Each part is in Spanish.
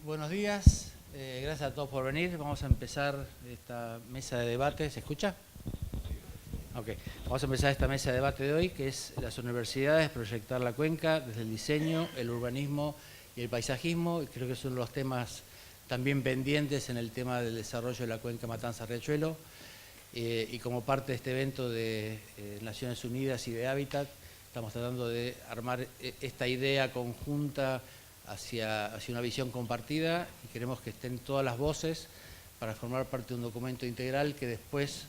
Buenos días, gracias a todos por venir. Vamos a empezar esta mesa de debate. ¿Se escucha? Ok. Vamos a empezar esta mesa de debate de hoy, que es las universidades, proyectar la cuenca desde el diseño, el urbanismo y el paisajismo. Creo que son los temas también pendientes en el tema del desarrollo de la cuenca Matanza-Riachuelo. Y como parte de este evento de Naciones Unidas y de Hábitat, estamos tratando de armar esta idea conjunta hacia una visión compartida, y queremos que estén todas las voces para formar parte de un documento integral que después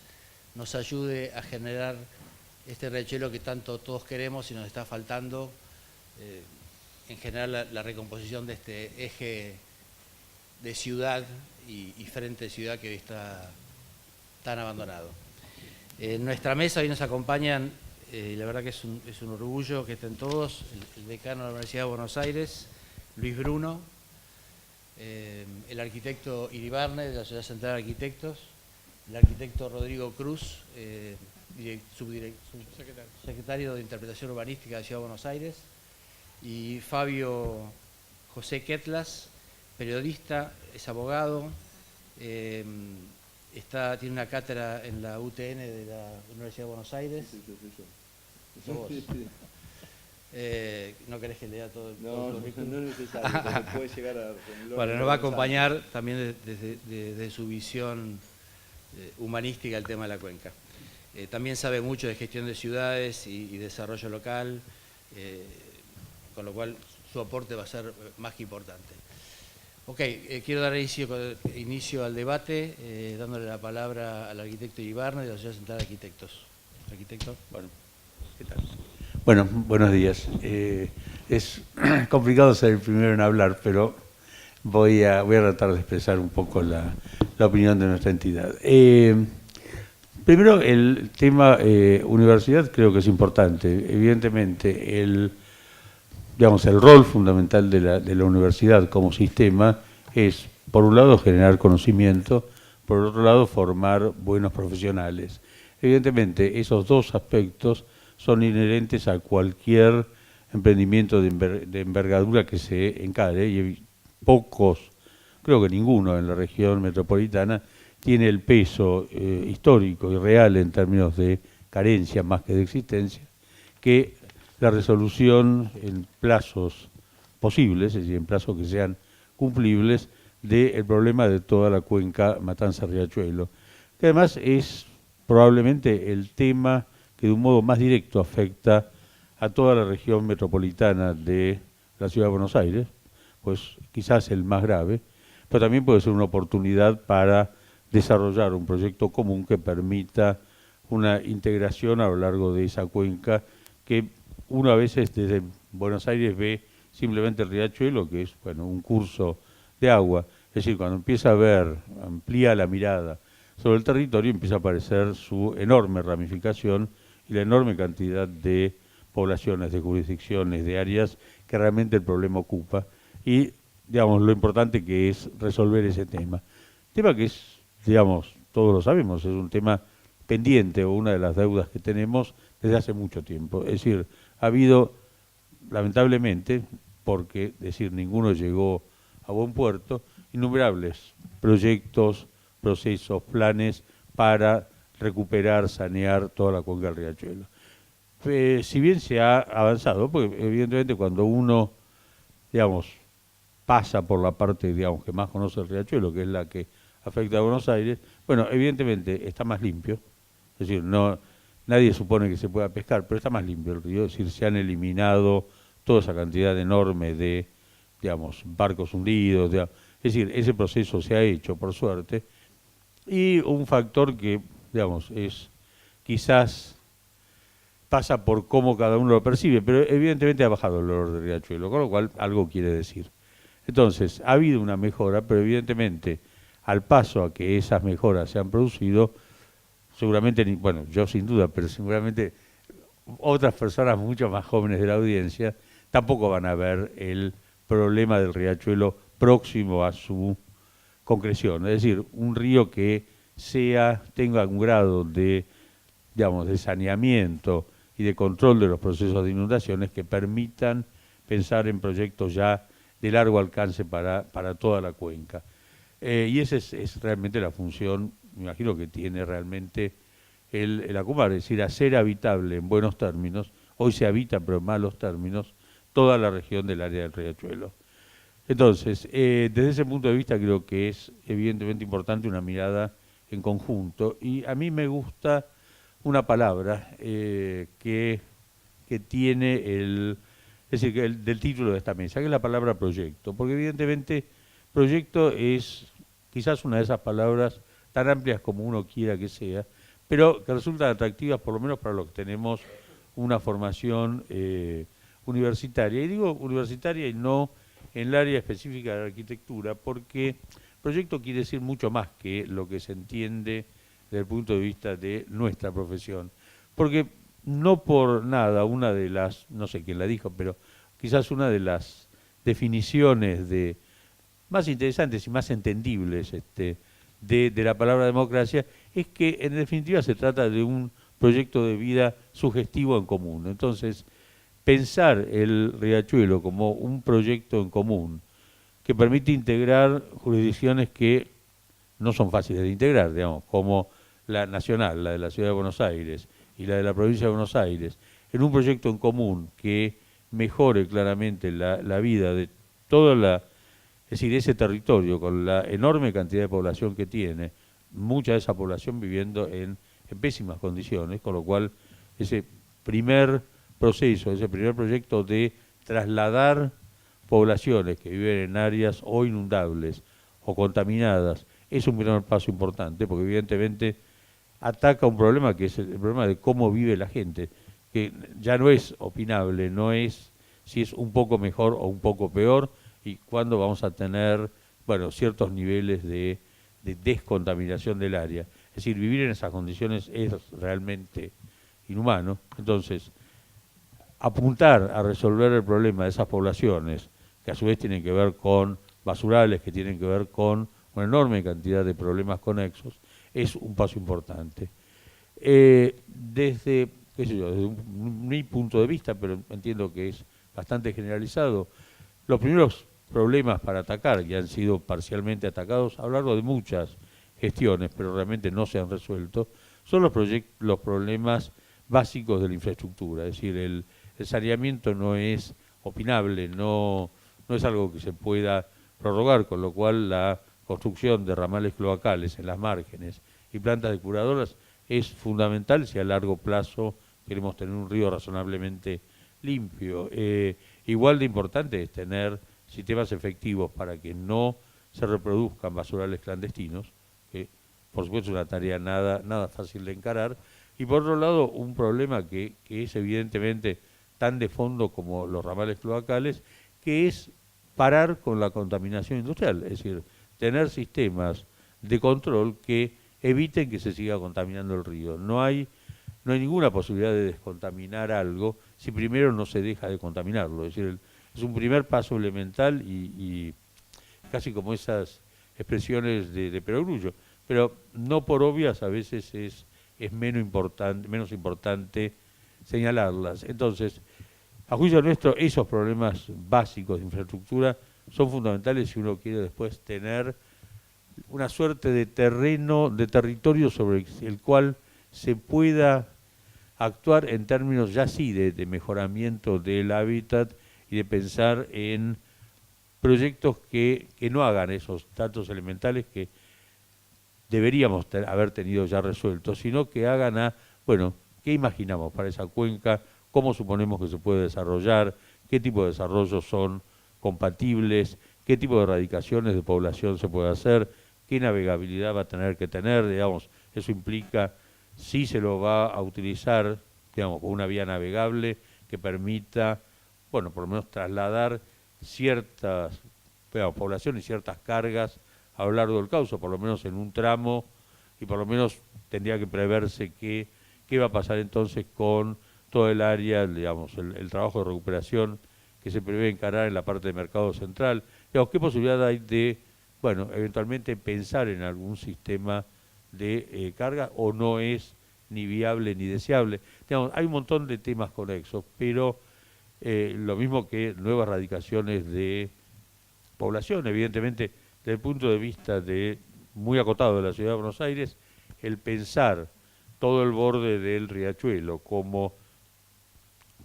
nos ayude a generar este Riachuelo que tanto todos queremos y nos está faltando, en general la recomposición de este eje de ciudad y frente de ciudad que hoy está tan abandonado. En nuestra mesa hoy nos acompañan, y la verdad que es un orgullo que estén todos, el decano de la Universidad de Buenos Aires, Luis Bruno, el arquitecto Iribarne de la Sociedad Central de Arquitectos, el arquitecto Rodrigo Cruz, subsecretario de Interpretación Urbanística de la Ciudad de Buenos Aires, y Fabio José Quetlas, periodista, es abogado, tiene una cátedra en la UTN de la Universidad de Buenos Aires. ¿No querés que lea todo el currículum? No es necesario, porque puede llegar a... Bueno, nos va a acompañar también desde su visión humanística el tema de la cuenca. También sabe mucho de gestión de ciudades y desarrollo local, con lo cual su aporte va a ser más que importante. Ok, quiero dar inicio al debate, dándole la palabra al arquitecto Iribarne de la Sociedad Central de Arquitectos. Arquitecto, bueno, ¿qué tal? Bueno, buenos días. Es complicado ser el primero en hablar, pero voy a tratar de expresar un poco la opinión de nuestra entidad. Primero, el tema universidad creo que es importante. Evidentemente, el rol fundamental de la universidad como sistema es, por un lado, generar conocimiento, por otro lado, formar buenos profesionales. Evidentemente, esos dos aspectos son inherentes a cualquier emprendimiento de envergadura que se encare, y pocos, creo que ninguno en la región metropolitana, tiene el peso histórico y real en términos de carencia más que de existencia, que la resolución en plazos posibles, es decir, en plazos que sean cumplibles, del problema de toda la cuenca Matanza-Riachuelo, que además es probablemente el tema que de un modo más directo afecta a toda la región metropolitana de la Ciudad de Buenos Aires, pues quizás el más grave, pero también puede ser una oportunidad para desarrollar un proyecto común que permita una integración a lo largo de esa cuenca que uno a veces desde Buenos Aires ve simplemente el riachuelo, que es un curso de agua. Es decir, cuando empieza a ver, amplía la mirada sobre el territorio, empieza a aparecer su enorme ramificación y la enorme cantidad de poblaciones, de jurisdicciones, de áreas que realmente el problema ocupa, y lo importante que es resolver ese tema. Tema que es, todos lo sabemos, es un tema pendiente, o una de las deudas que tenemos desde hace mucho tiempo. Es decir, ha habido, lamentablemente, porque ninguno llegó a buen puerto, innumerables proyectos, procesos, planes para recuperar, sanear toda la cuenca del riachuelo. Si bien se ha avanzado, porque evidentemente cuando uno, pasa por la parte, que más conoce el riachuelo, que es la que afecta a Buenos Aires, evidentemente está más limpio, es decir, nadie supone que se pueda pescar, pero está más limpio el río, es decir, se han eliminado toda esa cantidad enorme de, barcos hundidos, es decir, ese proceso se ha hecho, por suerte, y un factor que, es quizás pasa por cómo cada uno lo percibe, pero evidentemente ha bajado el olor del riachuelo, con lo cual algo quiere decir. Entonces, ha habido una mejora, pero evidentemente, al paso a que esas mejoras se han producido, seguramente, yo sin duda, pero seguramente otras personas mucho más jóvenes de la audiencia tampoco van a ver el problema del riachuelo próximo a su concreción. Es decir, un río que tenga un grado de saneamiento y de control de los procesos de inundaciones que permitan pensar en proyectos ya de largo alcance para toda la cuenca. Y esa es realmente la función, me imagino, que tiene realmente el ACUMAR, es decir, hacer habitable en buenos términos, hoy se habita pero en malos términos, toda la región del área del Riachuelo. Entonces, desde ese punto de vista creo que es evidentemente importante una mirada en conjunto, y a mí me gusta una palabra que tiene es decir, del título de esta mesa, que es la palabra proyecto, porque evidentemente proyecto es quizás una de esas palabras tan amplias como uno quiera que sea, pero que resultan atractivas por lo menos para los que tenemos una formación universitaria. Y digo universitaria y no en el área específica de la arquitectura, porque proyecto quiere decir mucho más que lo que se entiende desde el punto de vista de nuestra profesión. Porque no por nada, una de las, no sé quién la dijo, pero quizás una de las definiciones más interesantes y más entendibles de la palabra democracia es que en definitiva se trata de un proyecto de vida sugestivo en común. Entonces, pensar el Riachuelo como un proyecto en común que permite integrar jurisdicciones que no son fáciles de integrar, digamos, como la nacional, la de la Ciudad de Buenos Aires y la de la provincia de Buenos Aires, en un proyecto en común que mejore claramente la vida de toda es decir, ese territorio con la enorme cantidad de población que tiene, mucha de esa población viviendo en pésimas condiciones, con lo cual ese primer proceso, ese primer proyecto de trasladar poblaciones que viven en áreas o inundables o contaminadas, es un primer paso importante, porque evidentemente ataca un problema que es el problema de cómo vive la gente, que ya no es opinable, no es si es un poco mejor o un poco peor, y cuándo vamos a tener, bueno, ciertos niveles de descontaminación del área. Es decir, vivir en esas condiciones es realmente inhumano. Entonces, apuntar a resolver el problema de esas poblaciones, que a su vez tienen que ver con basurales, que tienen que ver con una enorme cantidad de problemas conexos, es un paso importante. Desde, qué sé yo, desde mi punto de vista, pero entiendo que es bastante generalizado, los primeros problemas para atacar, que han sido parcialmente atacados a lo largo de muchas gestiones, pero realmente no se han resuelto, son los problemas básicos de la infraestructura. Es decir, el saneamiento no es opinable, no es algo que se pueda prorrogar, con lo cual la construcción de ramales cloacales en las márgenes y plantas depuradoras es fundamental si a largo plazo queremos tener un río razonablemente limpio. Igual de importante es tener sistemas efectivos para que no se reproduzcan basurales clandestinos, que por supuesto es una tarea nada fácil de encarar, y por otro lado un problema que es evidentemente tan de fondo como los ramales cloacales, que es parar con la contaminación industrial, es decir, tener sistemas de control que eviten que se siga contaminando el río. No hay ninguna posibilidad de descontaminar algo si primero no se deja de contaminarlo. Es decir, es un primer paso elemental y casi como esas expresiones de perogrullo, pero no por obvias a veces es menos importante señalarlas. Entonces, a juicio nuestro, esos problemas básicos de infraestructura son fundamentales si uno quiere después tener una suerte de terreno, de territorio sobre el cual se pueda actuar en términos ya sí de mejoramiento del hábitat y de pensar en proyectos que no hagan esos datos elementales que deberíamos haber tenido ya resueltos, sino que hagan bueno, ¿qué imaginamos para esa cuenca? ¿Cómo suponemos que se puede desarrollar? ¿Qué tipo de desarrollos son compatibles? ¿Qué tipo de erradicaciones de población se puede hacer? ¿Qué navegabilidad va a tener que tener? Digamos, eso implica si se lo va a utilizar, digamos, con una vía navegable que permita, bueno, por lo menos trasladar ciertas poblaciones y ciertas cargas a lo largo del cauce, por lo menos en un tramo, y por lo menos tendría que preverse qué va a pasar entonces con todo el área, digamos, el trabajo de recuperación que se prevé encarar en la parte de mercado central. Digamos, ¿qué posibilidad hay de, bueno, eventualmente pensar en algún sistema de carga, o no es ni viable ni deseable? Digamos, hay un montón de temas conexos, pero lo mismo que nuevas radicaciones de población. Evidentemente, desde el punto de vista muy acotado de la Ciudad de Buenos Aires, el pensar todo el borde del riachuelo como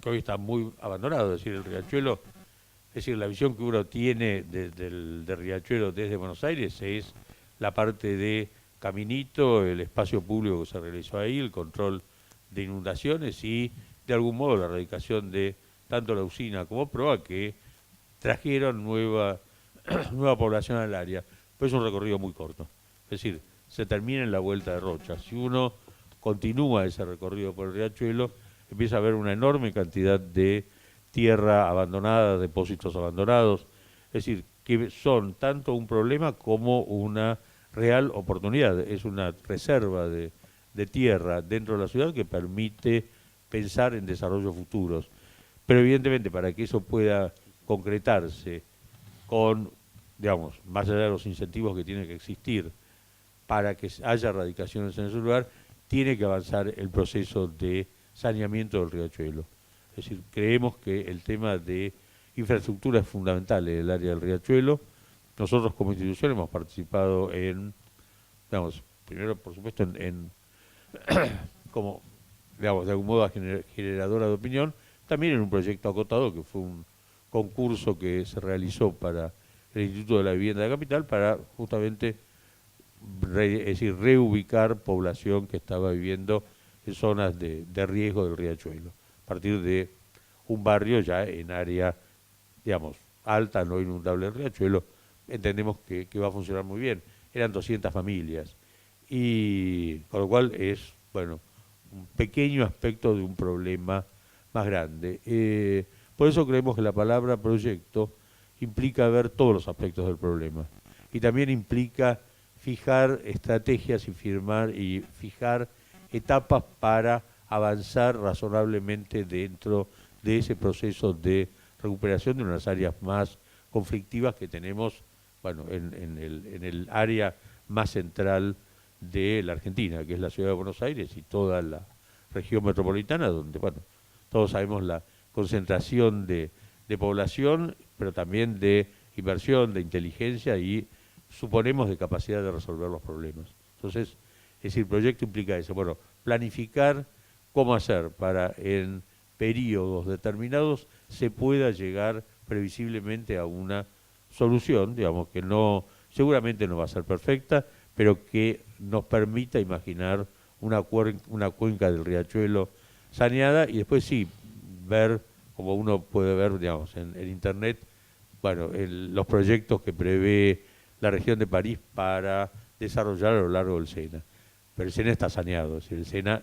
que hoy está muy abandonado, es decir, el riachuelo, es decir, la visión que uno tiene del riachuelo desde Buenos Aires es la parte de caminito, el espacio público que se realizó ahí, el control de inundaciones y de algún modo la erradicación de tanto la usina como Proa, que trajeron nueva población al área. Pero es un recorrido muy corto, es decir, se termina en la Vuelta de Rocha. Si uno continúa ese recorrido por el riachuelo, empieza a haber una enorme cantidad de tierra abandonada, depósitos abandonados, es decir, que son tanto un problema como una real oportunidad. Es una reserva de tierra dentro de la ciudad que permite pensar en desarrollos futuros. Pero evidentemente para que eso pueda concretarse con, digamos, más allá de los incentivos que tienen que existir para que haya erradicaciones en ese lugar, tiene que avanzar el proceso de saneamiento del riachuelo. Es decir, creemos que el tema de infraestructura es fundamental en el área del riachuelo. Nosotros como institución hemos participado en, digamos, primero por supuesto como, digamos, de algún modo generadora de opinión, también en un proyecto acotado que fue un concurso que se realizó para el Instituto de la Vivienda de la Capital para justamente es decir, reubicar población que estaba viviendo en zonas de riesgo del riachuelo, a partir de un barrio ya en área, digamos, alta, no inundable del riachuelo, entendemos que va a funcionar muy bien. Eran 200 familias, y con lo cual es, bueno, un pequeño aspecto de un problema más grande. Por eso creemos que la palabra proyecto implica ver todos los aspectos del problema, y también implica fijar estrategias y fijar etapas para avanzar razonablemente dentro de ese proceso de recuperación de unas áreas más conflictivas que tenemos, bueno, en el área más central de la Argentina, que es la Ciudad de Buenos Aires y toda la región metropolitana, donde, bueno, todos sabemos la concentración de población, pero también de inversión, de inteligencia y suponemos de capacidad de resolver los problemas. Entonces, es decir, el proyecto implica eso, bueno, planificar cómo hacer para en periodos determinados se pueda llegar previsiblemente a una solución, digamos, que no, seguramente no va a ser perfecta, pero que nos permita imaginar una cuenca del riachuelo saneada, y después sí, ver, como uno puede ver, digamos, en internet, bueno, los proyectos que prevé la región de París para desarrollar a lo largo del Sena. Pero el Sena está saneado, es decir, el Sena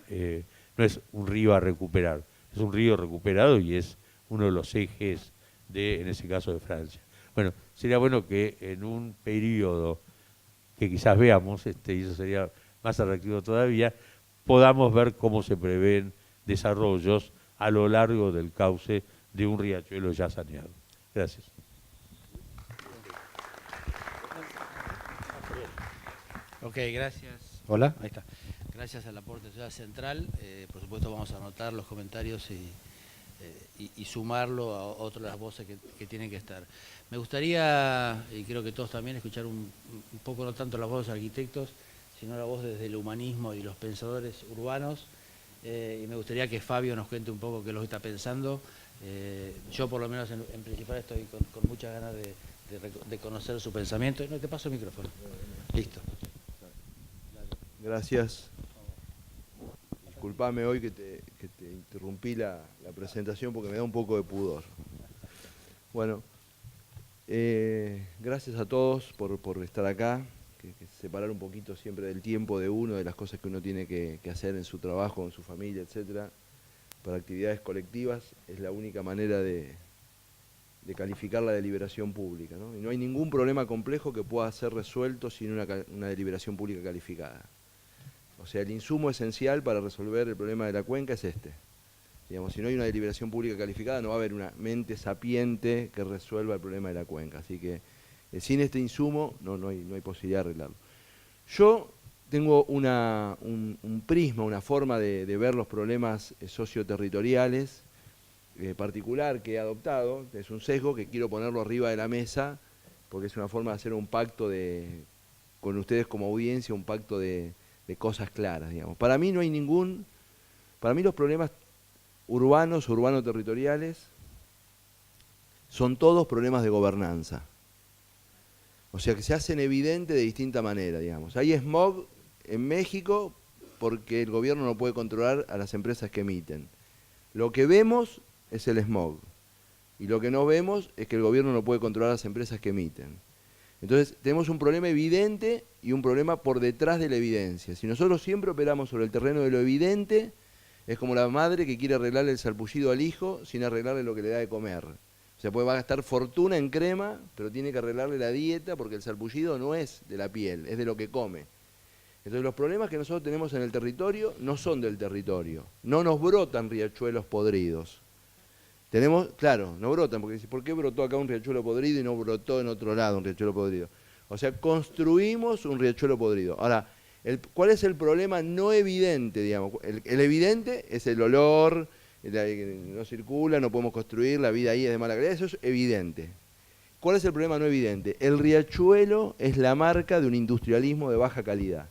no es un río a recuperar, es un río recuperado y es uno de los ejes en ese caso, de Francia. Bueno, sería bueno que en un periodo que quizás veamos, y eso sería más atractivo todavía, podamos ver cómo se prevén desarrollos a lo largo del cauce de un riachuelo ya saneado. Gracias. Ok, gracias. Hola, ahí está. Gracias al aporte de Ciudad Central. Por supuesto vamos a anotar los comentarios y sumarlo a otras de las voces que tienen que estar. Me gustaría, y creo que todos también, escuchar un poco, no tanto la voz de los arquitectos, sino la voz desde el humanismo y los pensadores urbanos. Y me gustaría que Fabio nos cuente un poco qué es lo que está pensando. Yo por lo menos en principal estoy con muchas ganas de conocer su pensamiento. No, te paso el micrófono. Listo. Gracias. Disculpame hoy que te interrumpí la presentación porque me da un poco de pudor. Bueno, gracias a todos por estar acá, que separar un poquito siempre del tiempo de uno, de las cosas que uno tiene que hacer en su trabajo, en su familia, etcétera, para actividades colectivas, es la única manera de calificar la deliberación pública, ¿no? Y no hay ningún problema complejo que pueda ser resuelto sin una deliberación pública calificada. O sea, el insumo esencial para resolver el problema de la cuenca es este. Digamos, si no hay una deliberación pública calificada, no va a haber una mente sapiente que resuelva el problema de la cuenca. Así que sin este insumo no hay posibilidad de arreglarlo. Yo tengo un prisma, una forma de ver los problemas socioterritoriales particular que he adoptado. Es un sesgo que quiero ponerlo arriba de la mesa porque es una forma de hacer un pacto con ustedes como audiencia, un pacto de cosas claras, digamos. Para mí no hay para mí los problemas urbano-territoriales, son todos problemas de gobernanza. O sea, que se hacen evidentes de distinta manera, digamos. Hay smog en México porque el gobierno no puede controlar a las empresas que emiten. Lo que vemos es el smog. Y lo que no vemos es que el gobierno no puede controlar a las empresas que emiten. Entonces, tenemos un problema evidente y un problema por detrás de la evidencia. Si nosotros siempre operamos sobre el terreno de lo evidente, es como la madre que quiere arreglarle el sarpullido al hijo sin arreglarle lo que le da de comer. O sea, va a gastar fortuna en crema, pero tiene que arreglarle la dieta porque el sarpullido no es de la piel, es de lo que come. Entonces los problemas que nosotros tenemos en el territorio no son del territorio. No nos brotan riachuelos podridos. Claro, no brotan, porque dice, ¿por qué brotó acá un riachuelo podrido y no brotó en otro lado un riachuelo podrido? O sea, construimos un riachuelo podrido. Ahora, ¿cuál es el problema no evidente, digamos? El evidente es el olor, no circula, no podemos construir, la vida ahí es de mala calidad, eso es evidente. ¿Cuál es el problema no evidente? El riachuelo es la marca de un industrialismo de baja calidad.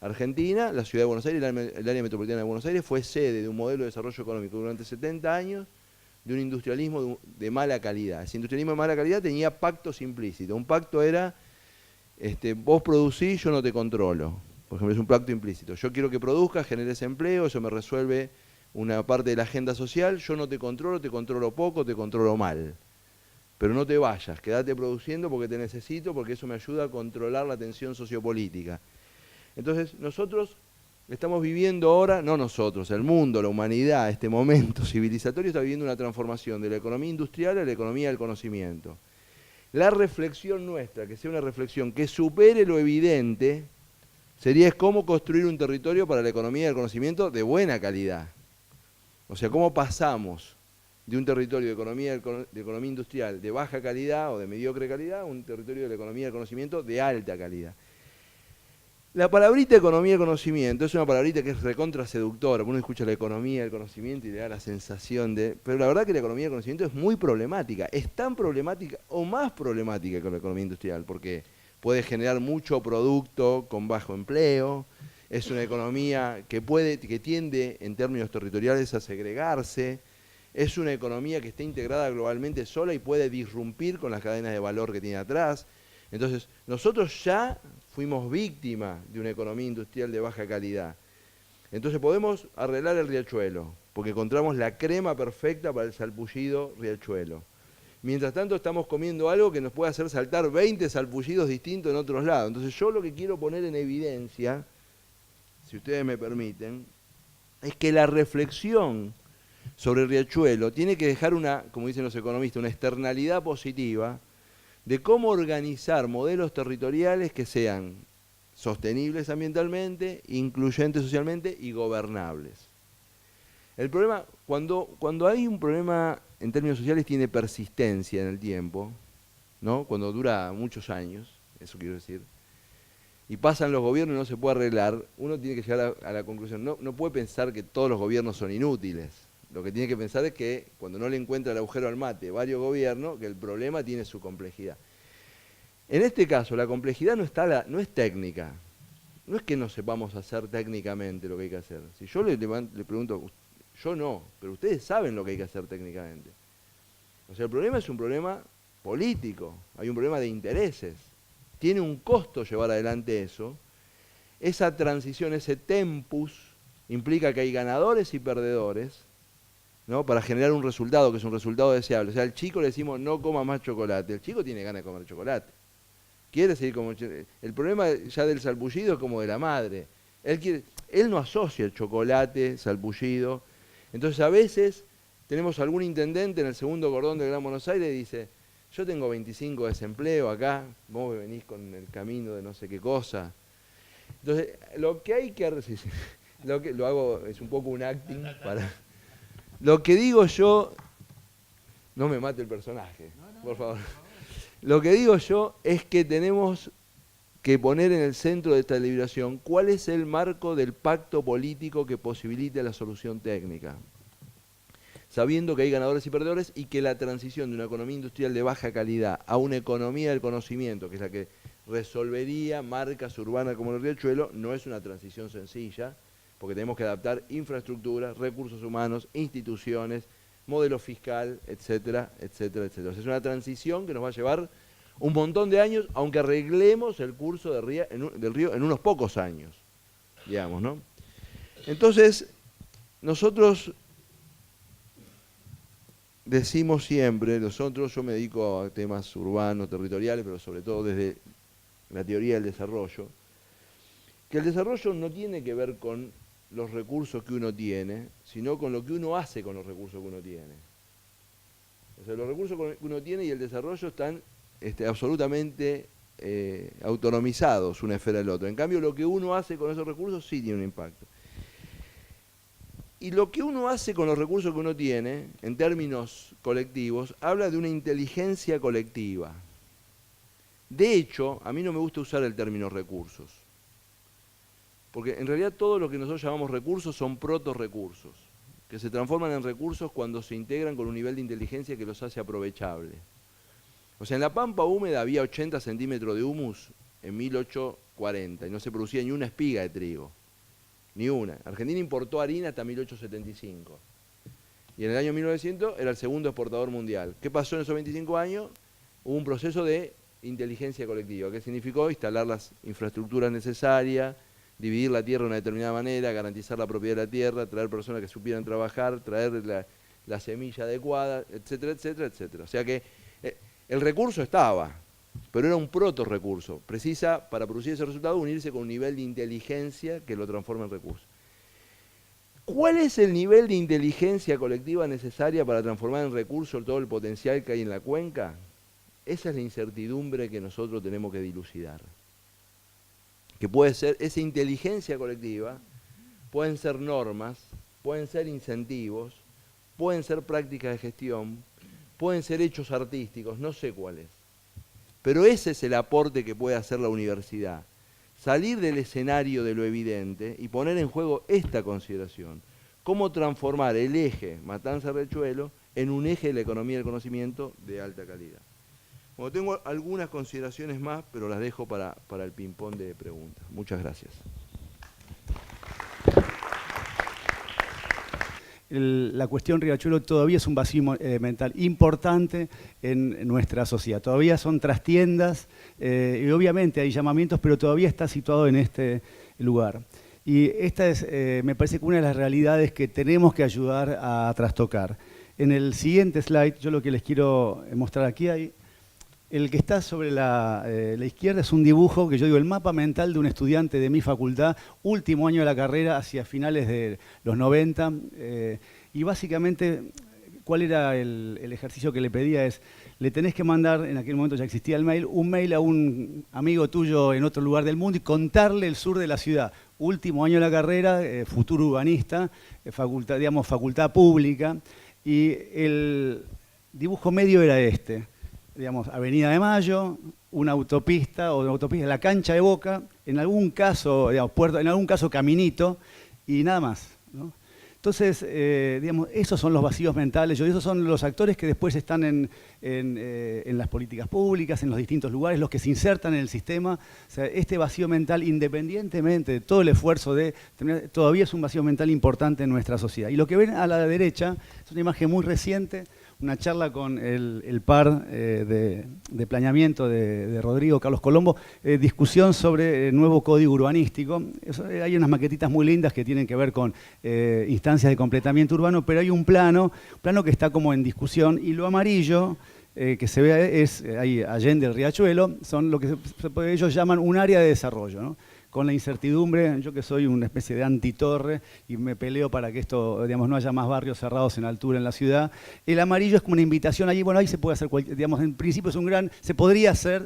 Argentina, la ciudad de Buenos Aires, el área metropolitana de Buenos Aires, fue sede de un modelo de desarrollo económico durante 70 años de un industrialismo de mala calidad. Ese industrialismo de mala calidad tenía pactos implícitos. Un pacto era, vos producís, yo no te controlo. Por ejemplo, es un pacto implícito. Yo quiero que produzcas, generes empleo, eso me resuelve una parte de la agenda social, yo no te controlo poco, te controlo mal. Pero no te vayas, quédate produciendo porque te necesito, porque eso me ayuda a controlar la tensión sociopolítica. Entonces, nosotros estamos viviendo ahora, no nosotros, el mundo, la humanidad, este momento civilizatorio está viviendo una transformación de la economía industrial a la economía del conocimiento. La reflexión nuestra, que sea una reflexión que supere lo evidente, sería cómo construir un territorio para la economía del conocimiento de buena calidad. O sea, cómo pasamos de un territorio de economía industrial de baja calidad o de mediocre calidad a un territorio de la economía del conocimiento de alta calidad. La palabrita economía del conocimiento es una palabrita que es recontra seductora. Uno escucha la economía del conocimiento y le da la sensación de... Pero la verdad que la economía del conocimiento es muy problemática. Es tan problemática o más problemática que la economía industrial, porque puede generar mucho producto con bajo empleo. Es una economía que tiende en términos territoriales a segregarse. Es una economía que está integrada globalmente sola y puede disrumpir con las cadenas de valor que tiene atrás. Entonces, nosotros ya fuimos víctimas de una economía industrial de baja calidad. Entonces podemos arreglar el riachuelo, porque encontramos la crema perfecta para el salpullido riachuelo. Mientras tanto estamos comiendo algo que nos puede hacer saltar 20 salpullidos distintos en otros lados. Entonces yo lo que quiero poner en evidencia, si ustedes me permiten, es que la reflexión sobre el riachuelo tiene que dejar como dicen los economistas, una externalidad positiva de cómo organizar modelos territoriales que sean sostenibles ambientalmente, incluyentes socialmente y gobernables. El problema, cuando hay un problema en términos sociales, tiene persistencia en el tiempo, ¿no? Cuando dura muchos años, eso quiero decir, y pasan los gobiernos y no se puede arreglar, uno tiene que llegar a la conclusión, no puede pensar que todos los gobiernos son inútiles. Lo que tiene que pensar es que cuando no le encuentra el agujero al mate varios gobiernos, que el problema tiene su complejidad. En este caso, la complejidad no es técnica. No es que no sepamos hacer técnicamente lo que hay que hacer. Si yo le pregunto, yo no, pero ustedes saben lo que hay que hacer técnicamente. O sea, el problema es un problema político, hay un problema de intereses. Tiene un costo llevar adelante eso. Esa transición, ese tempus, implica que hay ganadores y perdedores, ¿no? Para generar un resultado que es un resultado deseable. O sea, al chico le decimos no coma más chocolate. El chico tiene ganas de comer chocolate. Quiere seguir como... El problema ya del salpullido es como de la madre. Él no asocia el chocolate, salpullido. Entonces a veces tenemos algún intendente en el segundo cordón del Gran Buenos Aires y dice, yo tengo 25 de desempleo acá, vos venís con el camino de no sé qué cosa. Entonces, lo que hay que hacer... Lo hago, es un poco un acting para... Lo que digo yo, no me mate el personaje, por favor. Lo que digo yo es que tenemos que poner en el centro de esta deliberación cuál es el marco del pacto político que posibilite la solución técnica. sabiendo que hay ganadores y perdedores y que la transición de una economía industrial de baja calidad a una economía del conocimiento, que es la que resolvería marcas urbanas como el Riachuelo, no es una transición sencilla, porque tenemos que adaptar infraestructura, recursos humanos, instituciones, modelo fiscal, etcétera, etcétera, etcétera. O sea, es una transición que nos va a llevar un montón de años, aunque arreglemos el curso del río en unos pocos años, digamos, ¿no? Entonces, nosotros decimos siempre, yo me dedico a temas urbanos, territoriales, pero sobre todo desde la teoría del desarrollo, que el desarrollo no tiene que ver con los recursos que uno tiene, sino con lo que uno hace con los recursos que uno tiene. O sea, los recursos que uno tiene y el desarrollo están absolutamente autonomizados una esfera del otro. En cambio, lo que uno hace con esos recursos sí tiene un impacto. Y lo que uno hace con los recursos que uno tiene, en términos colectivos, habla de una inteligencia colectiva. De hecho, a mí no me gusta usar el término recursos, porque en realidad todo lo que nosotros llamamos recursos son protorrecursos, que se transforman en recursos cuando se integran con un nivel de inteligencia que los hace aprovechables. O sea, en la pampa húmeda había 80 centímetros de humus en 1840 y no se producía ni una espiga de trigo, ni una. Argentina importó harina hasta 1875 y en el año 1900 era el segundo exportador mundial. ¿Qué pasó en esos 25 años? Hubo un proceso de inteligencia colectiva, que significó instalar las infraestructuras necesarias, dividir la tierra de una determinada manera, garantizar la propiedad de la tierra, traer personas que supieran trabajar, traer la semilla adecuada, etcétera, etcétera, etcétera. O sea que el recurso estaba, pero era un proto-recurso. Precisa, para producir ese resultado, unirse con un nivel de inteligencia que lo transforma en recurso. ¿Cuál es el nivel de inteligencia colectiva necesaria para transformar en recurso todo el potencial que hay en la cuenca? Esa es la incertidumbre que nosotros tenemos que dilucidar. Que puede ser, esa inteligencia colectiva, pueden ser normas, pueden ser incentivos, pueden ser prácticas de gestión, pueden ser hechos artísticos, no sé cuáles. Pero ese es el aporte que puede hacer la universidad. Salir del escenario de lo evidente y poner en juego esta consideración. Cómo transformar el eje Matanza-Riachuelo en un eje de la economía del conocimiento de alta calidad. Bueno, tengo algunas consideraciones más, pero las dejo para el ping-pong de preguntas. Muchas gracias. La cuestión Riachuelo todavía es un vacío mental importante en nuestra sociedad. Todavía son trastiendas y obviamente hay llamamientos, pero todavía está situado en este lugar. Y esta es, me parece que una de las realidades que tenemos que ayudar a trastocar. En el siguiente slide, yo lo que les quiero mostrar aquí hay... El que está sobre la izquierda es un dibujo que yo digo el mapa mental de un estudiante de mi facultad, último año de la carrera, hacia finales de los 90. Y básicamente, ¿cuál era el ejercicio que le pedía? Es, le tenés que mandar, en aquel momento ya existía el mail, un mail a un amigo tuyo en otro lugar del mundo y contarle el sur de la ciudad. Último año de la carrera, futuro urbanista, facultad pública. Y el dibujo medio era este. Digamos, Avenida de Mayo, una autopista o una autopista, la cancha de Boca, en algún caso, digamos, puerto, en algún caso Caminito y nada más, ¿no? Entonces, digamos, esos son los vacíos mentales, esos son los actores que después están en las políticas públicas, en los distintos lugares, los que se insertan en el sistema. O sea, este vacío mental, independientemente de todo el esfuerzo todavía es un vacío mental importante en nuestra sociedad. Y lo que ven a la derecha es una imagen muy reciente, una charla con el par de planeamiento de Rodrigo Carlos Colombo, discusión sobre el nuevo código urbanístico. Hay unas maquetitas muy lindas que tienen que ver con instancias de completamiento urbano, pero hay un plano que está como en discusión, y lo amarillo que se ve es ahí Allende el Riachuelo, son lo que ellos llaman un área de desarrollo, ¿no? Con la incertidumbre, yo que soy una especie de antitorre y me peleo para que esto, digamos, no haya más barrios cerrados en altura en la ciudad. El amarillo es como una invitación allí, bueno, ahí se puede hacer, digamos, en principio es un gran, se podría hacer.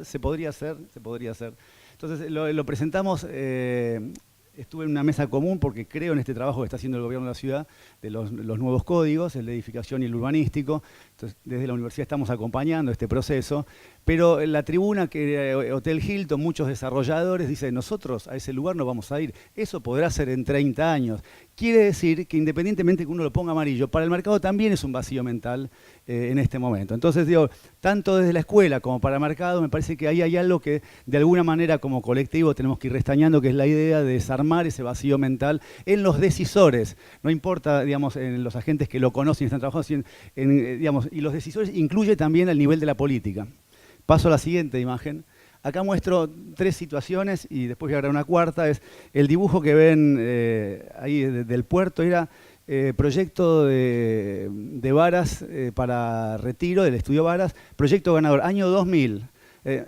Entonces lo presentamos, estuve en una mesa común porque creo en este trabajo que está haciendo el gobierno de la ciudad, de los nuevos códigos, el de edificación y el urbanístico. Entonces, desde la universidad estamos acompañando este proceso, Pero en la tribuna que Hotel Hilton, muchos desarrolladores dicen, nosotros a ese lugar no vamos a ir. Eso podrá ser en 30 años. Quiere decir que independientemente que uno lo ponga amarillo, para el mercado también es un vacío mental en este momento. Entonces, digo, tanto desde la escuela como para el mercado, me parece que ahí hay algo que de alguna manera como colectivo tenemos que ir restañando, que es la idea de desarmar ese vacío mental en los decisores. No importa, digamos, en los agentes que lo conocen y están trabajando, sino digamos, y los decisores incluye también el nivel de la política. Paso a la siguiente imagen. Acá muestro 3 situaciones y después voy a agregar una cuarta. Es el dibujo que ven ahí del puerto, era proyecto de Varas para Retiro, del estudio Varas, proyecto ganador, año 2000.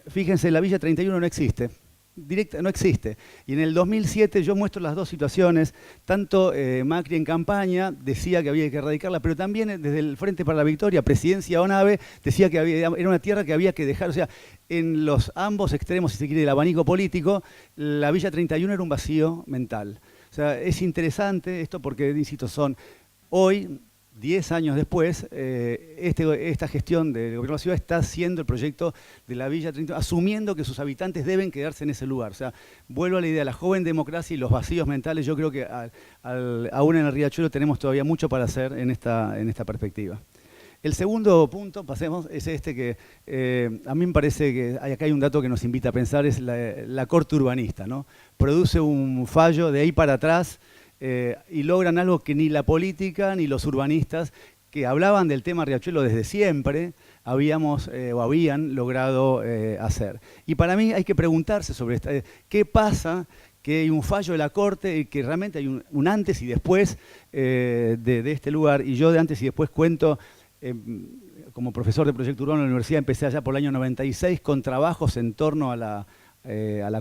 Fíjense, la Villa 31 no existe. No existe. Y en el 2007 yo muestro las 2 situaciones, tanto Macri en campaña decía que había que erradicarla, pero también desde el Frente para la Victoria, Presidencia ONAVE, decía que era una tierra que había que dejar, o sea, en los ambos extremos, si se quiere, del abanico político, la Villa 31 era un vacío mental. O sea, es interesante esto porque, insisto, son hoy, 10 años después, esta gestión del gobierno de la ciudad está haciendo el proyecto de la Villa 31, asumiendo que sus habitantes deben quedarse en ese lugar. O sea, vuelvo a la idea de la joven democracia y los vacíos mentales. Yo creo que aún en el Riachuelo tenemos todavía mucho para hacer en esta perspectiva. El segundo punto, pasemos, es este que a mí me parece que acá hay un dato que nos invita a pensar, es la corte urbanista, ¿no? Produce un fallo de ahí para atrás, y logran algo que ni la política ni los urbanistas que hablaban del tema Riachuelo desde siempre habían logrado hacer. Y para mí hay que preguntarse sobre esto, ¿qué pasa? Que hay un fallo de la Corte y que realmente hay un antes y después de este lugar. Y yo de antes y después cuento, como profesor de proyecto urbano en la universidad, empecé allá por el año 96 con trabajos en torno a la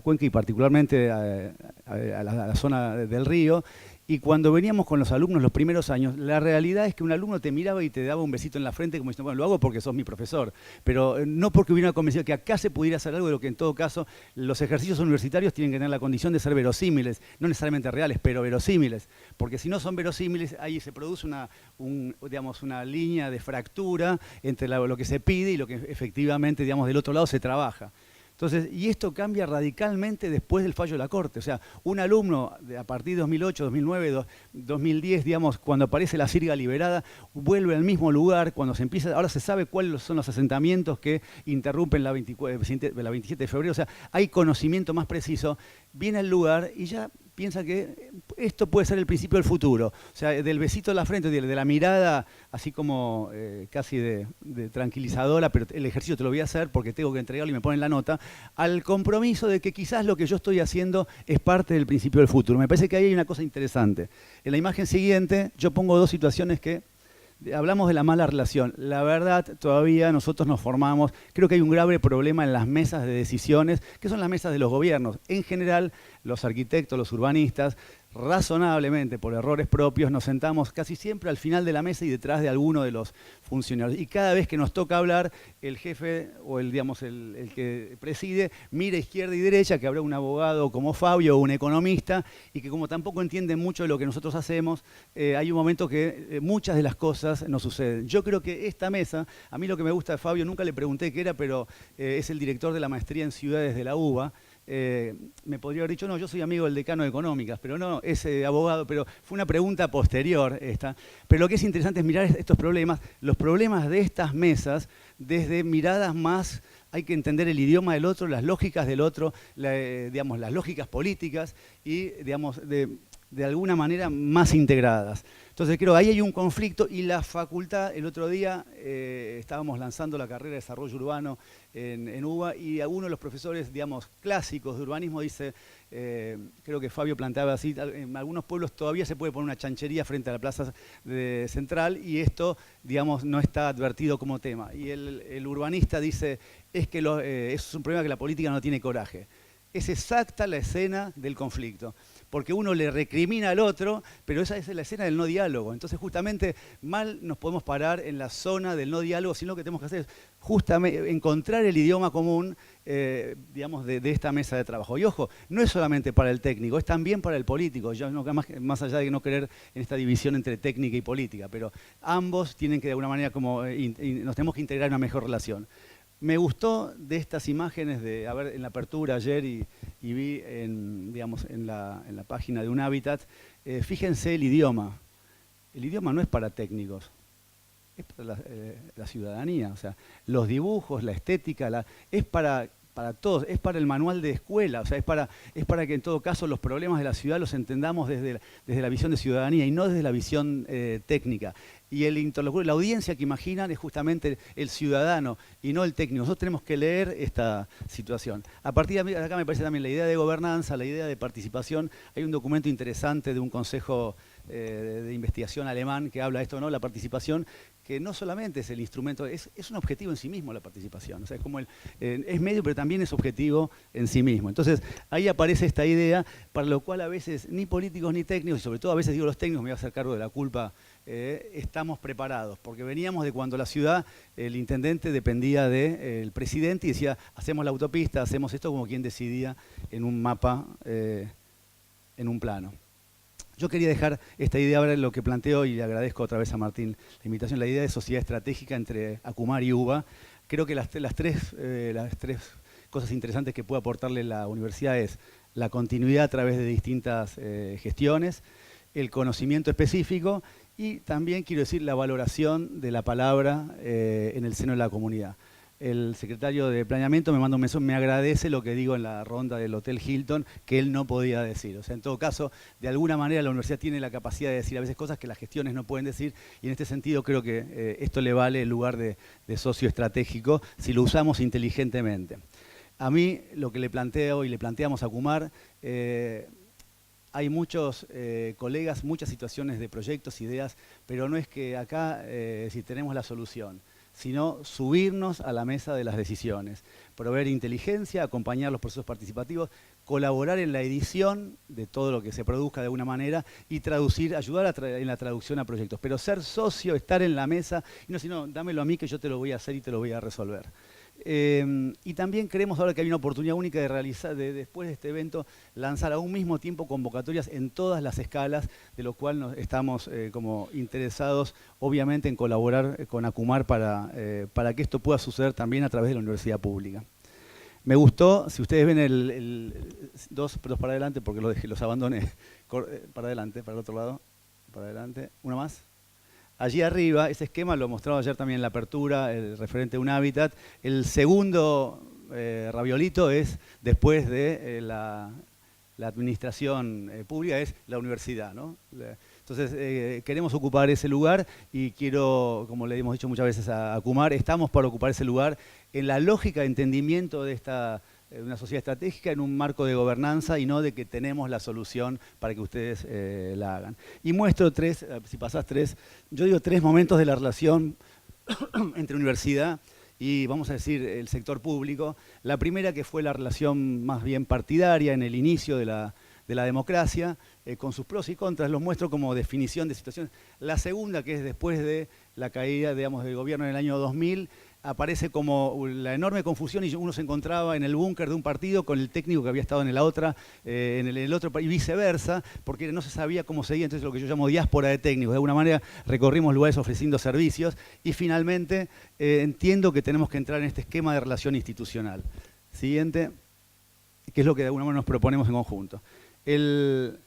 cuenca y particularmente a la zona del río. Y cuando veníamos con los alumnos los primeros años, la realidad es que un alumno te miraba y te daba un besito en la frente como diciendo, bueno, lo hago porque sos mi profesor, pero no porque hubiera convencido que acá se pudiera hacer algo de lo que en todo caso los ejercicios universitarios tienen que tener la condición de ser verosímiles, no necesariamente reales, pero verosímiles, porque si no son verosímiles, ahí se produce una línea de fractura entre lo que se pide y lo que efectivamente, digamos, del otro lado se trabaja. Entonces, y esto cambia radicalmente después del fallo de la Corte. O sea, un alumno a partir de 2008, 2009, 2010, digamos, cuando aparece la sirga liberada, vuelve al mismo lugar, cuando se empieza, ahora se sabe cuáles son los asentamientos que interrumpen la 27 de febrero, o sea, hay conocimiento más preciso, viene al lugar y ya piensa que esto puede ser el principio del futuro. O sea, del besito en la frente, de la mirada así como casi de tranquilizadora, pero el ejercicio te lo voy a hacer porque tengo que entregarlo y me ponen la nota, al compromiso de que quizás lo que yo estoy haciendo es parte del principio del futuro. Me parece que ahí hay una cosa interesante. En la imagen siguiente yo pongo 2 situaciones que hablamos de la mala relación. La verdad, todavía nosotros nos formamos, creo que hay un grave problema en las mesas de decisiones, que son las mesas de los gobiernos. En general, los arquitectos, los urbanistas, razonablemente, por errores propios, nos sentamos casi siempre al final de la mesa y detrás de alguno de los funcionarios. Y cada vez que nos toca hablar, el jefe o el que preside mira izquierda y derecha, que habrá un abogado como Fabio o un economista, y que como tampoco entienden mucho de lo que nosotros hacemos, hay un momento que muchas de las cosas no suceden. Yo creo que esta mesa, a mí lo que me gusta de Fabio, nunca le pregunté qué era, pero es el director de la maestría en ciudades de la UBA. Me podría haber dicho, no, yo soy amigo del decano de Económicas, pero no, es abogado, pero fue una pregunta posterior esta. Pero lo que es interesante es mirar estos problemas, los problemas de estas mesas, desde miradas más, hay que entender el idioma del otro, las lógicas del otro, digamos, las lógicas políticas y, digamos, de alguna manera más integradas. Entonces creo que ahí hay un conflicto y la facultad, el otro día estábamos lanzando la carrera de desarrollo urbano en UBA y alguno de los profesores, digamos, clásicos de urbanismo dice, creo que Fabio planteaba así, en algunos pueblos todavía se puede poner una chanchería frente a la plaza central y esto, digamos, no está advertido como tema. Y el urbanista dice, es que eso es un problema que la política no tiene coraje. Es exacta la escena del conflicto. Porque uno le recrimina al otro, pero esa es la escena del no diálogo. Entonces justamente mal nos podemos parar en la zona del no diálogo, sino lo que tenemos que hacer es justamente encontrar el idioma común, digamos, de esta mesa de trabajo. Y ojo, no es solamente para el técnico, es también para el político. Yo más allá de no querer en esta división entre técnica y política, pero ambos tienen que de alguna manera nos tenemos que integrar en una mejor relación. Me gustó de estas imágenes de, a ver, en la apertura ayer y vi digamos, en la página de Un Hábitat, fíjense el idioma. El idioma no es para técnicos, es para la ciudadanía. O sea, los dibujos, la estética, es para todos, es para el manual de escuela, o sea, es para que en todo caso los problemas de la ciudad los entendamos desde la visión de ciudadanía y no desde la visión técnica. Y el interlocutor, la audiencia que imaginan es justamente el ciudadano y no el técnico. Nosotros tenemos que leer esta situación. A partir de acá me parece también la idea de gobernanza, la idea de participación. Hay un documento interesante de un consejo de investigación alemán que habla de esto, ¿no? La participación, que no solamente es el instrumento, es un objetivo en sí mismo la participación. O sea, es como es medio, pero también es objetivo en sí mismo. Entonces, ahí aparece esta idea, para lo cual a veces ni políticos ni técnicos, y sobre todo a veces digo los técnicos, me voy a hacer cargo de la culpa, estamos preparados, porque veníamos de cuando la ciudad, el intendente dependía del presidente y decía, hacemos la autopista, hacemos esto, como quien decidía en un mapa, en un plano. Yo quería dejar esta idea, ahora lo que planteo, y le agradezco otra vez a Martín la invitación, la idea de sociedad estratégica entre Acumar y UBA. Creo que las tres cosas interesantes que puede aportarle la universidad es la continuidad a través de distintas gestiones, el conocimiento específico y también, quiero decir, la valoración de la palabra en el seno de la comunidad. El secretario de Planeamiento me manda un mensaje, me agradece lo que digo en la ronda del Hotel Hilton, que él no podía decir. O sea, en todo caso, de alguna manera la universidad tiene la capacidad de decir a veces cosas que las gestiones no pueden decir, y en este sentido creo que esto le vale el lugar de socio estratégico si lo usamos inteligentemente. A mí lo que le planteo y le planteamos a Kumar, hay muchos colegas, muchas situaciones de proyectos, ideas, pero no es que acá si tenemos la solución, sino subirnos a la mesa de las decisiones, proveer inteligencia, acompañar los procesos participativos, colaborar en la edición de todo lo que se produzca de alguna manera y traducir, ayudar en la traducción a proyectos. Pero ser socio, estar en la mesa, y no, sino dámelo a mí que yo te lo voy a hacer y te lo voy a resolver. Y también creemos ahora que hay una oportunidad única de realizar, después de este evento, lanzar a un mismo tiempo convocatorias en todas las escalas, de lo cual nos estamos como interesados, obviamente, en colaborar con Acumar para que esto pueda suceder también a través de la universidad pública. Me gustó, si ustedes ven dos para adelante, porque los abandoné, para adelante, para el otro lado, para adelante, una más. Allí arriba, ese esquema lo mostraba ayer también en la apertura, el referente a Un Hábitat. El segundo raviolito es después de la administración pública, es la universidad, ¿no? Entonces, queremos ocupar ese lugar y quiero, como le hemos dicho muchas veces a Kumar, estamos para ocupar ese lugar en la lógica de entendimiento de una sociedad estratégica en un marco de gobernanza y no de que tenemos la solución para que ustedes la hagan. Y muestro si pasás yo digo tres momentos de la relación entre universidad y, vamos a decir, el sector público. La primera, que fue la relación más bien partidaria en el inicio de la democracia, con sus pros y contras, los muestro como definición de situaciones. La segunda, que es después de la caída, digamos, del gobierno en el año 2000, aparece como la enorme confusión y uno se encontraba en el búnker de un partido con el técnico que había estado en la otra, en el otro y viceversa, porque no se sabía cómo seguía, entonces lo que yo llamo diáspora de técnicos. De alguna manera recorrimos lugares ofreciendo servicios y finalmente entiendo que tenemos que entrar en este esquema de relación institucional. Siguiente, que es lo que de alguna manera nos proponemos en conjunto. El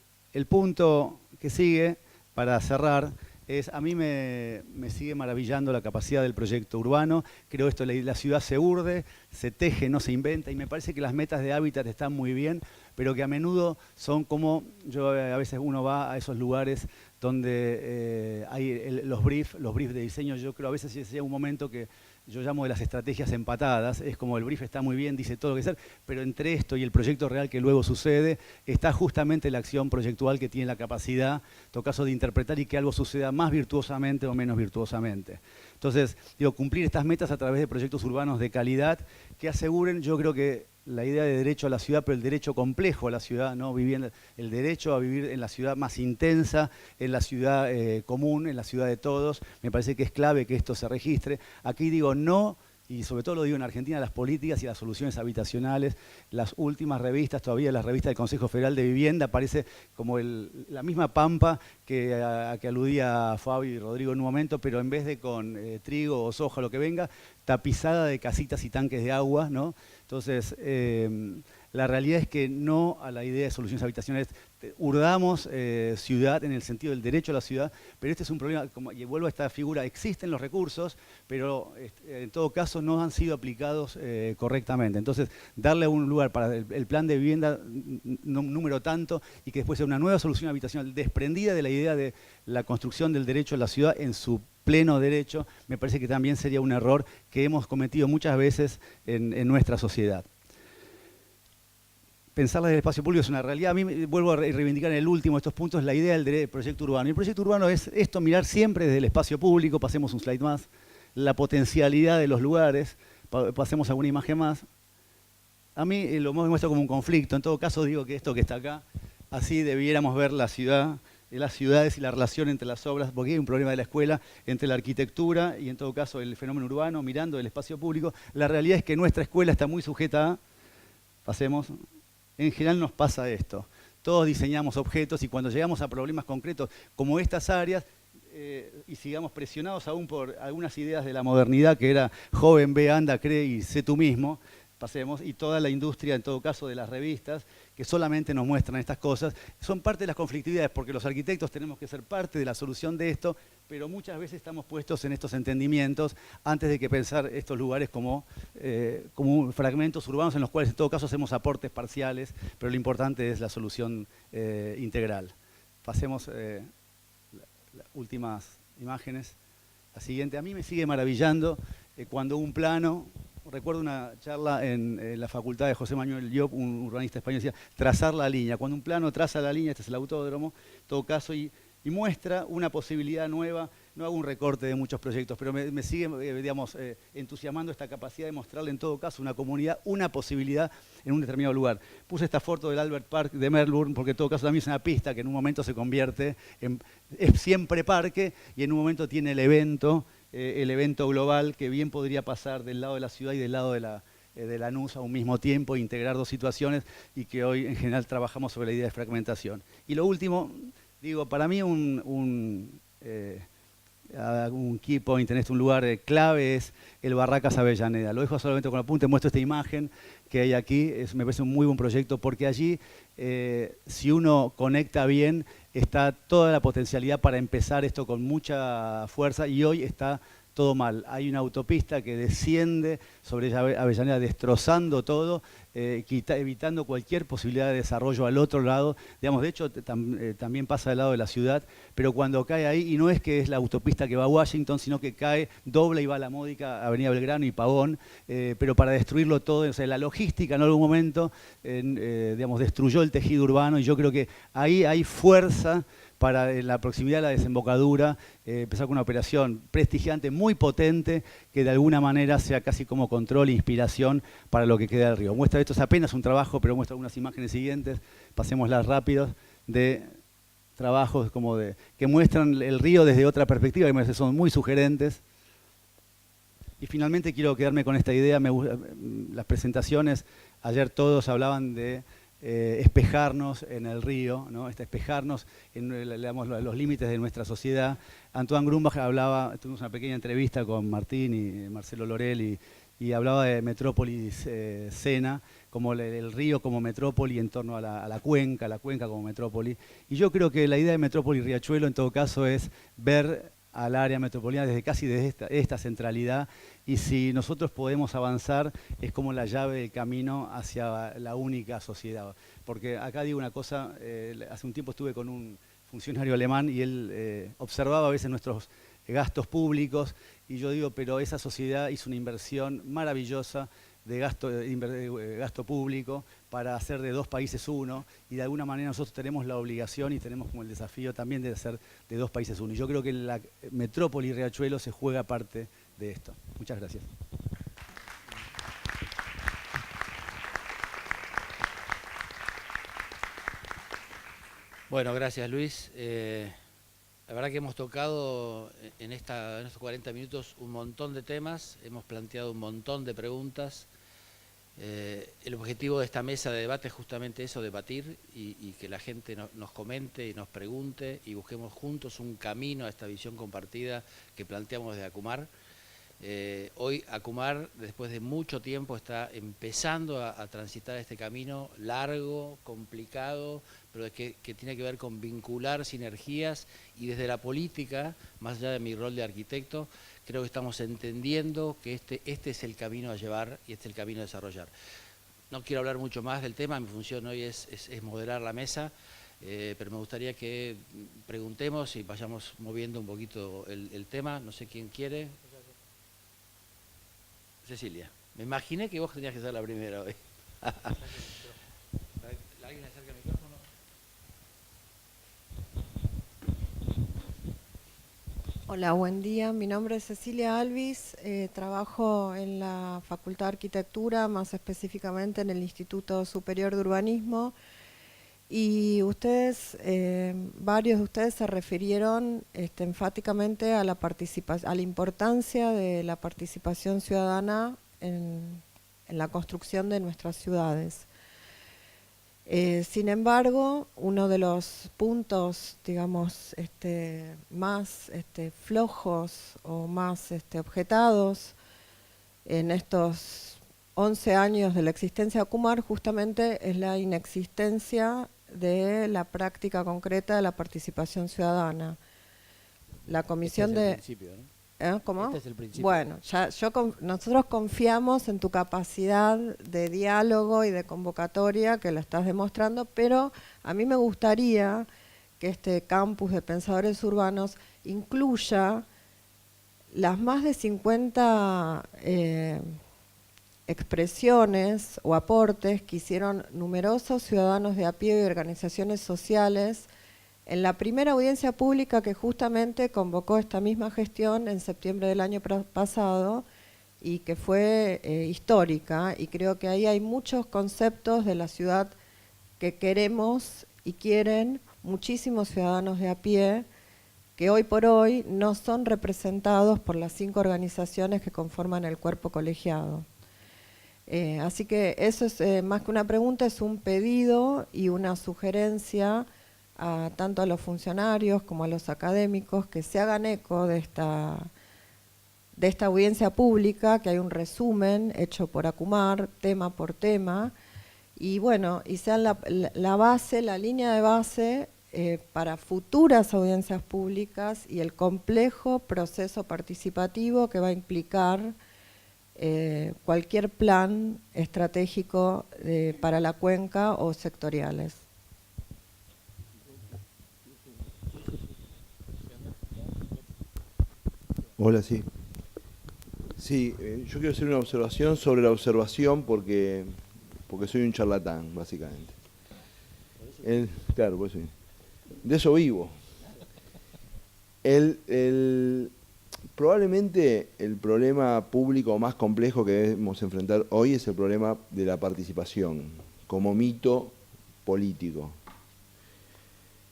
punto que sigue, para cerrar, a mí me sigue maravillando la capacidad del proyecto urbano. Creo esto, la ciudad se urde, se teje, no se inventa, y me parece que las metas de hábitat están muy bien, pero que a menudo son como, a veces uno va a esos lugares donde hay los briefs de diseño. Yo creo a veces llega un momento que yo llamo de las estrategias empatadas, es como el brief está muy bien, dice todo lo que hacer, pero entre esto y el proyecto real que luego sucede, está justamente la acción proyectual que tiene la capacidad, en todo caso, de interpretar y que algo suceda más virtuosamente o menos virtuosamente. Entonces, digo, cumplir estas metas a través de proyectos urbanos de calidad que aseguren, yo creo que la idea de derecho a la ciudad, pero el derecho complejo a la ciudad, ¿no? El derecho a vivir en la ciudad más intensa, en la ciudad común, en la ciudad de todos. Me parece que es clave que esto se registre. Aquí digo no y sobre todo lo digo en Argentina, las políticas y las soluciones habitacionales. Las últimas revistas, todavía las revistas del Consejo Federal de Vivienda, parece como la misma pampa a que aludía Fabio y Rodrigo en un momento, pero en vez de con trigo o soja, lo que venga, tapizada de casitas y tanques de agua, ¿no? Entonces, la realidad es que no a la idea de soluciones habitacionales. Urdamos ciudad en el sentido del derecho a la ciudad, pero este es un problema, y vuelvo a esta figura, existen los recursos, pero en todo caso no han sido aplicados correctamente. Entonces, darle un lugar para el plan de vivienda número tanto, y que después sea una nueva solución habitacional desprendida de la idea de la construcción del derecho a la ciudad en su pleno derecho, me parece que también sería un error que hemos cometido muchas veces en nuestra sociedad. Pensar desde el espacio público es una realidad. A mí vuelvo a reivindicar en el último de estos puntos la idea del proyecto urbano. Y el proyecto urbano es esto, mirar siempre desde el espacio público, pasemos un slide más, la potencialidad de los lugares, pasemos alguna imagen más. A mí lo muestro como un conflicto. En todo caso digo que esto que está acá, así debiéramos ver la ciudad, las ciudades y la relación entre las obras, porque hay un problema de la escuela entre la arquitectura y en todo caso el fenómeno urbano, mirando el espacio público. La realidad es que nuestra escuela está muy sujeta a, pasemos, en general nos pasa esto. Todos diseñamos objetos y cuando llegamos a problemas concretos como estas áreas, y sigamos presionados aún por algunas ideas de la modernidad, que era joven, ve, anda, cree y sé tú mismo, pasemos, y toda la industria, en todo caso de las revistas, que solamente nos muestran estas cosas, son parte de las conflictividades, porque los arquitectos tenemos que ser parte de la solución de esto, pero muchas veces estamos puestos en estos entendimientos antes de que pensar estos lugares como fragmentos urbanos en los cuales en todo caso hacemos aportes parciales, pero lo importante es la solución integral. Pasemos las últimas imágenes. La siguiente, a mí me sigue maravillando cuando un plano. Recuerdo una charla en la facultad de José Manuel Llop, un urbanista español, decía, trazar la línea. Cuando un plano traza la línea, este es el autódromo, en todo caso, y muestra una posibilidad nueva. No hago un recorte de muchos proyectos, pero me sigue digamos, entusiasmando esta capacidad de mostrarle en todo caso a una comunidad una posibilidad en un determinado lugar. Puse esta foto del Albert Park de Melbourne, porque en todo caso también es una pista que en un momento se convierte es siempre parque, y en un momento tiene el evento global que bien podría pasar del lado de la ciudad y del lado de Lanús a un mismo tiempo, integrar dos situaciones, y que hoy en general trabajamos sobre la idea de fragmentación. Y lo último, digo, para mí un key point en un lugar clave es el Barracas Avellaneda. Lo dejo solamente con apunte, muestro esta imagen que hay aquí, me parece un muy buen proyecto, porque allí, si uno conecta bien, está toda la potencialidad para empezar esto con mucha fuerza, y hoy está todo mal. Hay una autopista que desciende sobre Avellaneda destrozando todo, evitando cualquier posibilidad de desarrollo al otro lado. Digamos, de hecho, también pasa del lado de la ciudad, pero cuando cae ahí, y no es que es la autopista que va a Washington, sino que cae, dobla y va a la módica Avenida Belgrano y Pavón, pero para destruirlo todo, o sea, la logística en algún momento, digamos, destruyó el tejido urbano, y yo creo que ahí hay fuerza para en la proximidad de la desembocadura, empezar con una operación prestigiante, muy potente, que de alguna manera sea casi como control e inspiración para lo que queda del río. Muestra, esto es apenas un trabajo, pero muestra algunas imágenes siguientes, pasémoslas rápidos, de trabajos como que muestran el río desde otra perspectiva, que me parece son muy sugerentes. Y finalmente quiero quedarme con esta idea, las presentaciones, ayer todos hablaban de espejarnos en el río, ¿no? Espejarnos en los límites de nuestra sociedad. Antoine Grumbach hablaba, tuvimos una pequeña entrevista con Martín y Marcelo Lorel, y hablaba de Metrópolis Sena, como el río como metrópoli en torno a la cuenca como metrópoli. Y yo creo que la idea de Metrópoli Riachuelo en todo caso es ver al área metropolitana desde esta centralidad, y si nosotros podemos avanzar es como la llave del camino hacia la única sociedad. Porque acá digo una cosa, hace un tiempo estuve con un funcionario alemán y él observaba a veces nuestros gastos públicos, y yo digo, pero esa sociedad hizo una inversión maravillosa de gasto público para hacer de dos países uno, y de alguna manera nosotros tenemos la obligación y tenemos como el desafío también de hacer de dos países uno. Y yo creo que la Metrópoli Riachuelo se juega parte de esto. Muchas gracias. Bueno, gracias Luis. La verdad que hemos tocado en estos 40 minutos un montón de temas, hemos planteado un montón de preguntas. El objetivo de esta mesa de debate es justamente eso, debatir y que la gente nos comente y nos pregunte y busquemos juntos un camino a esta visión compartida que planteamos desde Acumar. Hoy Acumar, después de mucho tiempo, está empezando a transitar este camino largo, complicado, pero que tiene que ver con vincular sinergias y desde la política, más allá de mi rol de arquitecto, creo que estamos entendiendo que este es el camino a llevar y este es el camino a desarrollar. No quiero hablar mucho más del tema, mi función hoy es moderar la mesa, pero me gustaría que preguntemos y vayamos moviendo un poquito el tema. No sé quién quiere. Cecilia, me imaginé que vos tenías que ser la primera hoy. ¿Alguien acerca el micrófono? Hola, buen día. Mi nombre es Cecilia Alvis. Trabajo en la Facultad de Arquitectura, más específicamente en el Instituto Superior de Urbanismo. Y ustedes, varios de ustedes se refirieron enfáticamente a la importancia de la participación ciudadana en la construcción de nuestras ciudades. Sin embargo, uno de los puntos, digamos, más flojos o más objetados en estos 11 años de la existencia de Acumar justamente es la inexistencia de la práctica concreta de la participación ciudadana. La comisión este es el de... principio, ¿no? ¿Cómo? Este es el principio. Bueno, nosotros confiamos en tu capacidad de diálogo y de convocatoria, que la estás demostrando, pero a mí me gustaría que este campus de pensadores urbanos incluya las más de 50 expresiones o aportes que hicieron numerosos ciudadanos de a pie y organizaciones sociales en la primera audiencia pública que justamente convocó esta misma gestión en septiembre del año pasado y que fue histórica, y creo que ahí hay muchos conceptos de la ciudad que queremos y quieren muchísimos ciudadanos de a pie que hoy por hoy no son representados por las 5 organizaciones que conforman el cuerpo colegiado. Así que eso es más que una pregunta, es un pedido y una sugerencia tanto a los funcionarios como a los académicos que se hagan eco de esta audiencia pública, que hay un resumen hecho por Acumar, tema por tema, y bueno, y sean la base, la línea de base para futuras audiencias públicas y el complejo proceso participativo que va a implicar cualquier plan estratégico para la cuenca o sectoriales. Hola, sí. Sí, yo quiero hacer una observación sobre la observación porque soy un charlatán, básicamente. Claro, pues sí. De eso vivo. Probablemente el problema público más complejo que debemos enfrentar hoy es el problema de la participación como mito político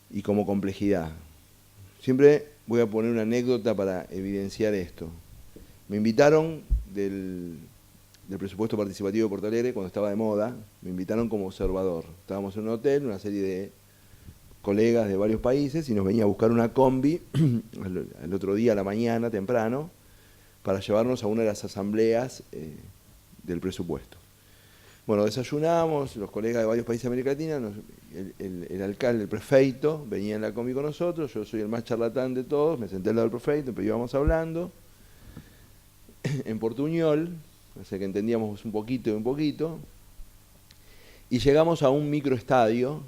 y como complejidad. Siempre voy a poner una anécdota para evidenciar esto. Me invitaron del presupuesto participativo de Porto Alegre cuando estaba de moda, me invitaron como observador. Estábamos en un hotel, una serie de colegas de varios países y nos venía a buscar una combi el otro día a la mañana, temprano, para llevarnos a una de las asambleas del presupuesto. Bueno, desayunamos, los colegas de varios países de América Latina, el alcalde, el prefeito, venía en la combi con nosotros, yo soy el más charlatán de todos, me senté al lado del prefeito, pero íbamos hablando, en portuñol, o sea que entendíamos un poquito y un poquito, y llegamos a un microestadio,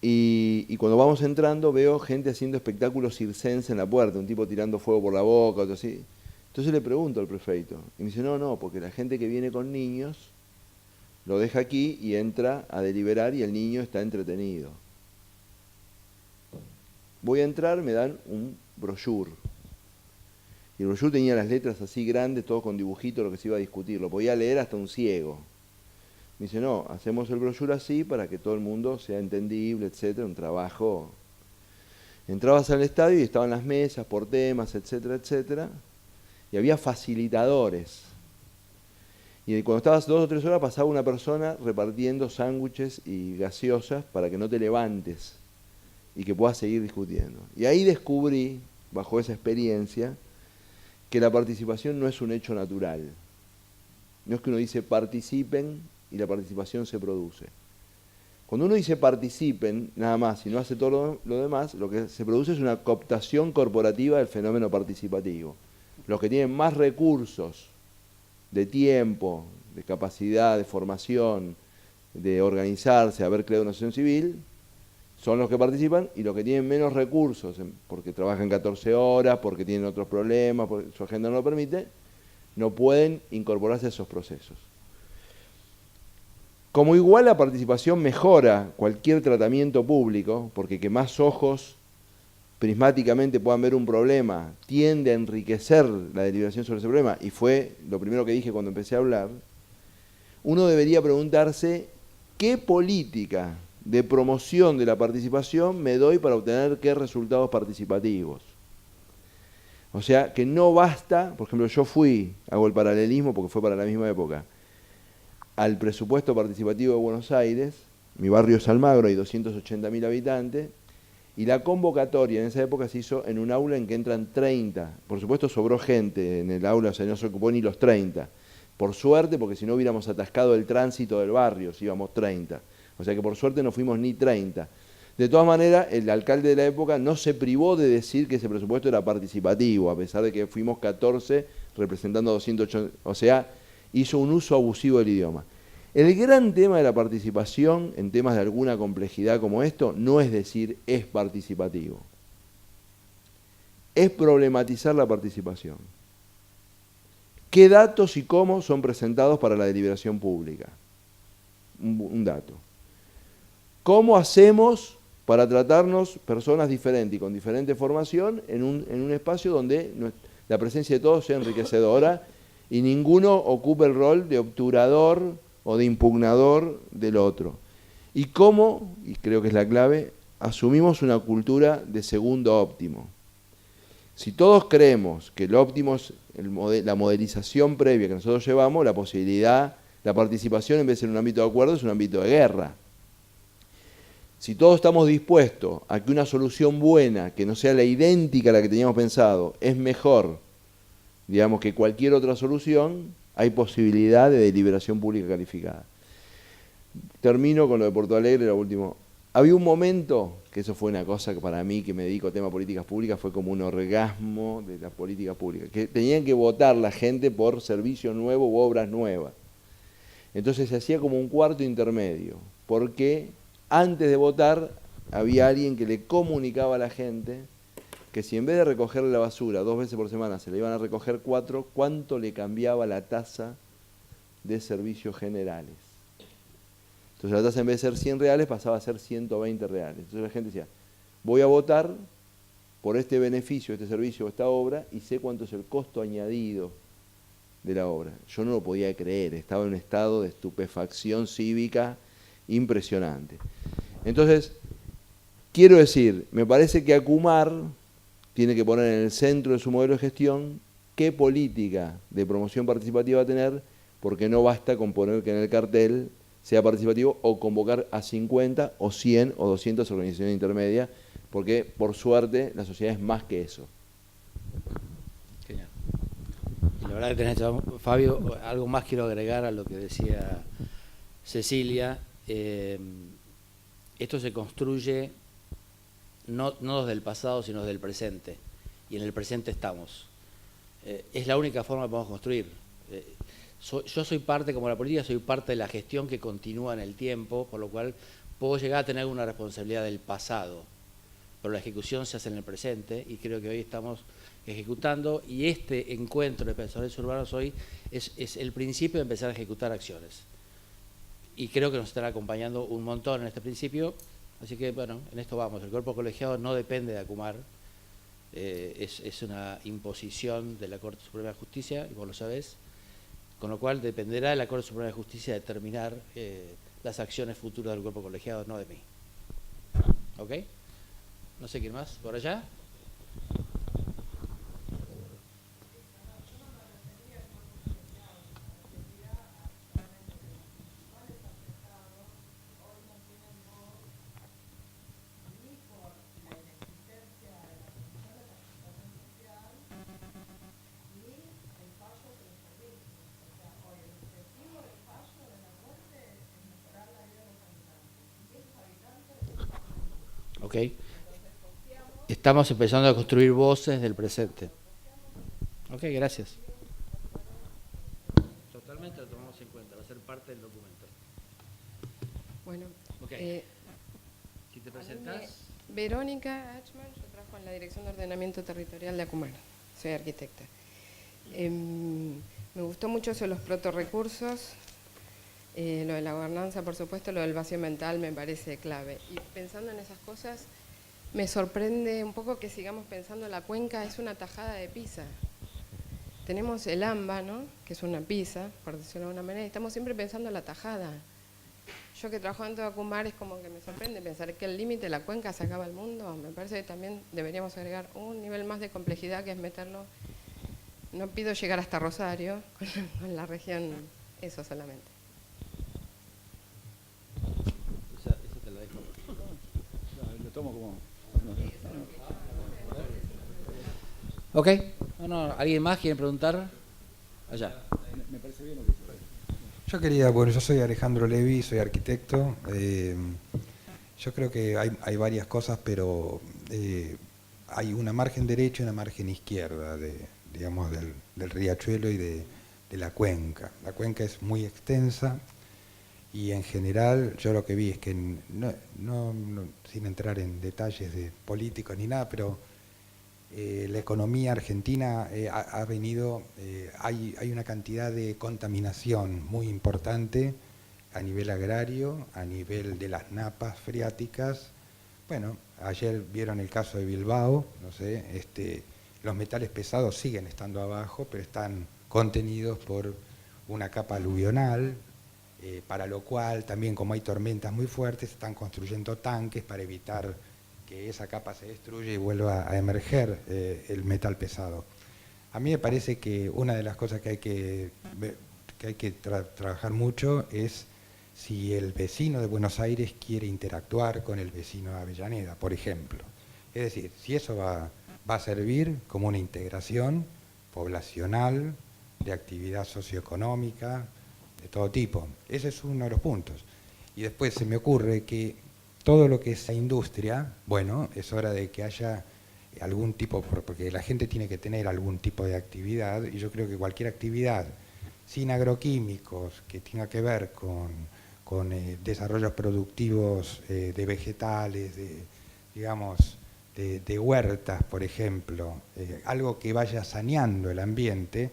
y cuando vamos entrando veo gente haciendo espectáculos circenses en la puerta, un tipo tirando fuego por la boca, otro así. Entonces le pregunto al prefeito, y me dice, no, porque la gente que viene con niños lo deja aquí y entra a deliberar y el niño está entretenido. Voy a entrar, me dan un brochure. Y el brochure tenía las letras así grandes, todo con dibujitos, lo que se iba a discutir. Lo podía leer hasta un ciego. Me dice, no, hacemos el brochure así para que todo el mundo sea entendible, etcétera, un trabajo. Entrabas al estadio y estaban las mesas por temas, etcétera, etcétera, y había facilitadores. Y cuando estabas 2 o 3 horas pasaba una persona repartiendo sándwiches y gaseosas para que no te levantes y que puedas seguir discutiendo. Y ahí descubrí, bajo esa experiencia, que la participación no es un hecho natural. No es que uno dice participen y la participación se produce. Cuando uno dice participen, nada más, y no hace todo lo demás, lo que se produce es una cooptación corporativa del fenómeno participativo. Los que tienen más recursos de tiempo, de capacidad, de formación, de organizarse, haber creado una asociación civil, son los que participan, y los que tienen menos recursos, porque trabajan 14 horas, porque tienen otros problemas, porque su agenda no lo permite, no pueden incorporarse a esos procesos. Como igual la participación mejora cualquier tratamiento público, porque que más ojos prismáticamente puedan ver un problema, tiende a enriquecer la deliberación sobre ese problema, y fue lo primero que dije cuando empecé a hablar, uno debería preguntarse qué política de promoción de la participación me doy para obtener qué resultados participativos. O sea, que no basta, por ejemplo, yo hago el paralelismo porque fue para la misma época, al presupuesto participativo de Buenos Aires, mi barrio es Almagro, hay 280.000 habitantes, y la convocatoria en esa época se hizo en un aula en que entran 30. Por supuesto sobró gente en el aula, o sea, no se ocupó ni los 30. Por suerte, porque si no hubiéramos atascado el tránsito del barrio, si íbamos 30. O sea que por suerte no fuimos ni 30. De todas maneras, el alcalde de la época no se privó de decir que ese presupuesto era participativo, a pesar de que fuimos 14 representando a 208, o sea, hizo un uso abusivo del idioma. El gran tema de la participación en temas de alguna complejidad como esto no es decir es participativo, es problematizar la participación. ¿Qué datos y cómo son presentados para la deliberación pública? Un dato. ¿Cómo hacemos para tratarnos personas diferentes y con diferente formación en un espacio donde la presencia de todos sea enriquecedora y ninguno ocupe el rol de obturador o de impugnador del otro? Y cómo, y creo que es la clave, asumimos una cultura de segundo óptimo. Si todos creemos que el óptimo es la modelización previa que nosotros llevamos, la posibilidad, la participación en vez de ser un ámbito de acuerdo es un ámbito de guerra. Si todos estamos dispuestos a que una solución buena, que no sea la idéntica a la que teníamos pensado, es mejor, digamos, que cualquier otra solución, hay posibilidad de deliberación pública calificada. Termino con lo de Porto Alegre, lo último. Había un momento, que eso fue una cosa que para mí, que me dedico a temas de políticas públicas, fue como un orgasmo de las políticas públicas, que tenían que votar la gente por servicio nuevo u obras nuevas. Entonces se hacía como un cuarto intermedio, porque antes de votar había alguien que le comunicaba a la gente que si en vez de recogerle la basura 2 veces por semana se le iban a recoger 4, ¿cuánto le cambiaba la tasa de servicios generales? Entonces la tasa en vez de ser 100 reales pasaba a ser 120 reales. Entonces la gente decía, voy a votar por este beneficio, este servicio, esta obra, y sé cuánto es el costo añadido de la obra. Yo no lo podía creer, estaba en un estado de estupefacción cívica impresionante. Entonces, quiero decir, me parece que Acumar tiene que poner en el centro de su modelo de gestión qué política de promoción participativa va a tener, porque no basta con poner que en el cartel sea participativo o convocar a 50 o 100 o 200 organizaciones intermedias, porque por suerte la sociedad es más que eso. Genial. Y la verdad que tenés, Fabio, algo más quiero agregar a lo que decía Cecilia. Esto se construye no desde el pasado, sino desde el presente. Y en el presente estamos. Es la única forma que podemos construir. Yo soy parte, como la política, soy parte de la gestión que continúa en el tiempo, por lo cual puedo llegar a tener una responsabilidad del pasado. Pero la ejecución se hace en el presente y creo que hoy estamos ejecutando. Y este encuentro de pensadores urbanos hoy es el principio de empezar a ejecutar acciones. Y creo que nos están acompañando un montón en este principio. Así que, bueno, en esto vamos. El cuerpo colegiado no depende de Acumar. Es una imposición de la Corte Suprema de Justicia, y vos lo sabés. Con lo cual dependerá de la Corte Suprema de Justicia determinar las acciones futuras del cuerpo colegiado, no de mí. ¿Ok? No sé quién más, por allá. Ok. Estamos empezando a construir voces del presente. Ok, gracias. Totalmente lo tomamos en cuenta, va a ser parte del documento. Bueno, Ok. Si te a mí presentás. Verónica Achman, yo trabajo en la Dirección de Ordenamiento Territorial de Acumar, soy arquitecta. Me gustó mucho eso de los protorrecursos, lo de la gobernanza, por supuesto, lo del vacío mental me parece clave. Y pensando en esas cosas, me sorprende un poco que sigamos pensando la cuenca es una tajada de Pisa. Tenemos el AMBA, ¿no?, que es una pizza, por decirlo de alguna manera, y estamos siempre pensando la tajada. Yo que trabajo dentro de Acumar es como que me sorprende pensar que el límite de la cuenca se acaba el mundo. Me parece que también deberíamos agregar un nivel más de complejidad, que es meterlo. No pido llegar hasta Rosario, con la región, eso solamente. Esa te la dejo. Lo tomo como... Ok. ¿Alguien más quiere preguntar? Allá. Me parece bien lo que dice. Yo quería, bueno, yo soy Alejandro Levi, soy arquitecto. Yo creo que hay varias cosas, pero hay una margen derecha y una margen izquierda digamos, del riachuelo y de la cuenca. La cuenca es muy extensa y en general yo lo que vi es que, sin entrar en detalles de políticos ni nada, pero la economía argentina ha venido, hay una cantidad de contaminación muy importante a nivel agrario, a nivel de las napas freáticas. Bueno, ayer vieron el caso de Bilbao, no sé, los metales pesados siguen estando abajo, pero están contenidos por una capa aluvional, para lo cual también, como hay tormentas muy fuertes, están construyendo tanques para evitar que esa capa se destruya y vuelva a emerger el metal pesado. A mí me parece que una de las cosas que hay que trabajar mucho es si el vecino de Buenos Aires quiere interactuar con el vecino de Avellaneda, por ejemplo. Es decir, si eso va a servir como una integración poblacional, de actividad socioeconómica, de todo tipo. Ese es uno de los puntos. Y después se me ocurre que todo lo que es la industria, bueno, es hora de que haya algún tipo, porque la gente tiene que tener algún tipo de actividad, y yo creo que cualquier actividad sin agroquímicos que tenga que ver con desarrollos productivos de vegetales, digamos, de huertas, por ejemplo, algo que vaya saneando el ambiente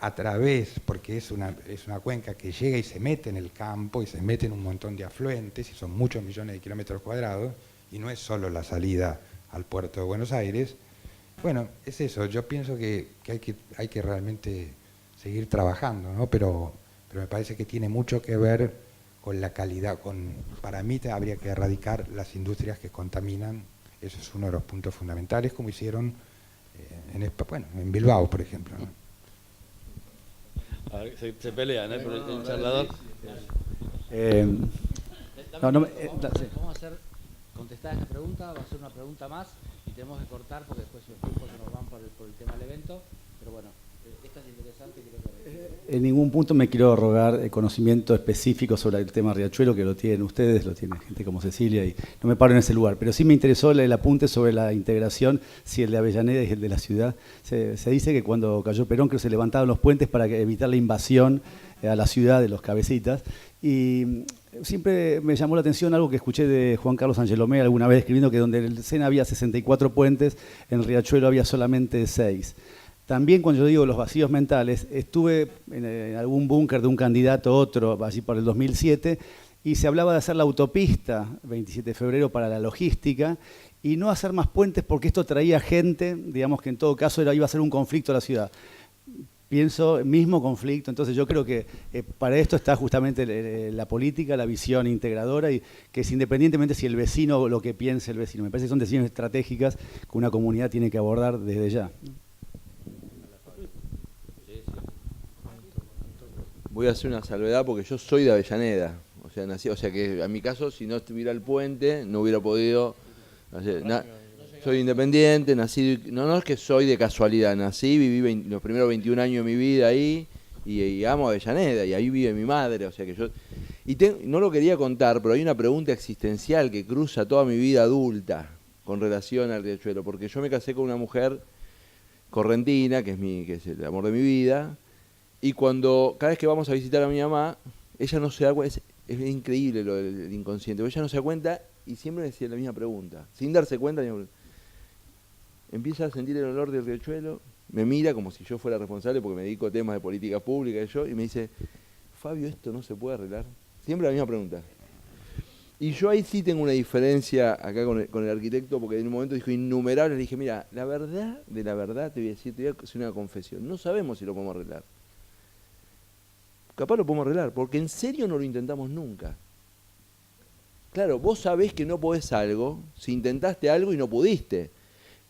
a través, porque es una cuenca que llega y se mete en el campo y se mete en un montón de afluentes y son muchos millones de kilómetros cuadrados y no es solo la salida al puerto de Buenos Aires. Bueno, es eso, yo pienso que hay que realmente seguir trabajando, ¿no? Pero me parece que tiene mucho que ver con la calidad, para mí habría que erradicar las industrias que contaminan, eso es uno de los puntos fundamentales, como hicieron en Bilbao, por ejemplo, ¿no? A ver, se pelean, por el charlador. Vamos a hacer contestar esta pregunta, va a ser una pregunta más y tenemos que cortar porque después los tiempos se nos van por el tema del evento, pero bueno, esta es interesante. En ningún punto me quiero rogar conocimiento específico sobre el tema Riachuelo, que lo tienen ustedes, lo tiene gente como Cecilia, y no me paro en ese lugar. Pero sí me interesó el apunte sobre la integración, si el de Avellaneda y el de la ciudad. Se dice que cuando cayó Perón, que se levantaban los puentes para evitar la invasión a la ciudad de los cabecitas. Y siempre me llamó la atención algo que escuché de Juan Carlos Angelomé alguna vez escribiendo, que donde en el Sena había 64 puentes, en Riachuelo había solamente 6. También cuando yo digo los vacíos mentales, estuve en algún búnker de un candidato otro, allí por el 2007, y se hablaba de hacer la autopista 27 de febrero para la logística y no hacer más puentes porque esto traía gente, digamos que en todo caso iba a ser un conflicto a la ciudad. pienso mismo conflicto. Entonces yo creo que para esto está justamente la política, la visión integradora, y que es independientemente si el vecino o lo que piense el vecino. Me parece que son decisiones estratégicas que una comunidad tiene que abordar desde ya. Voy a hacer una salvedad porque yo soy de Avellaneda. O sea que en mi caso, si no estuviera el puente, no hubiera podido... soy independiente, nací... No es que soy de casualidad, nací, viví los primeros 21 años de mi vida ahí y amo Avellaneda y ahí vive mi madre, o sea que yo... No lo quería contar, pero hay una pregunta existencial que cruza toda mi vida adulta con relación al Riachuelo, porque yo me casé con una mujer correntina, que es el amor de mi vida, y cada vez que vamos a visitar a mi mamá, ella no se da cuenta, es increíble lo del inconsciente, ella no se da cuenta y siempre me decía la misma pregunta, sin darse cuenta, empieza a sentir el olor del Riachuelo, me mira como si yo fuera responsable porque me dedico a temas de política pública y me dice, Fabio, ¿esto no se puede arreglar? Siempre la misma pregunta. Y yo ahí sí tengo una diferencia acá con el arquitecto, porque en un momento dijo innumerables, le dije, mira, la verdad de la verdad te voy a hacer una confesión, no sabemos si lo podemos arreglar. Capaz lo podemos arreglar, porque en serio no lo intentamos nunca. Claro, vos sabés que no podés algo, si intentaste algo y no pudiste.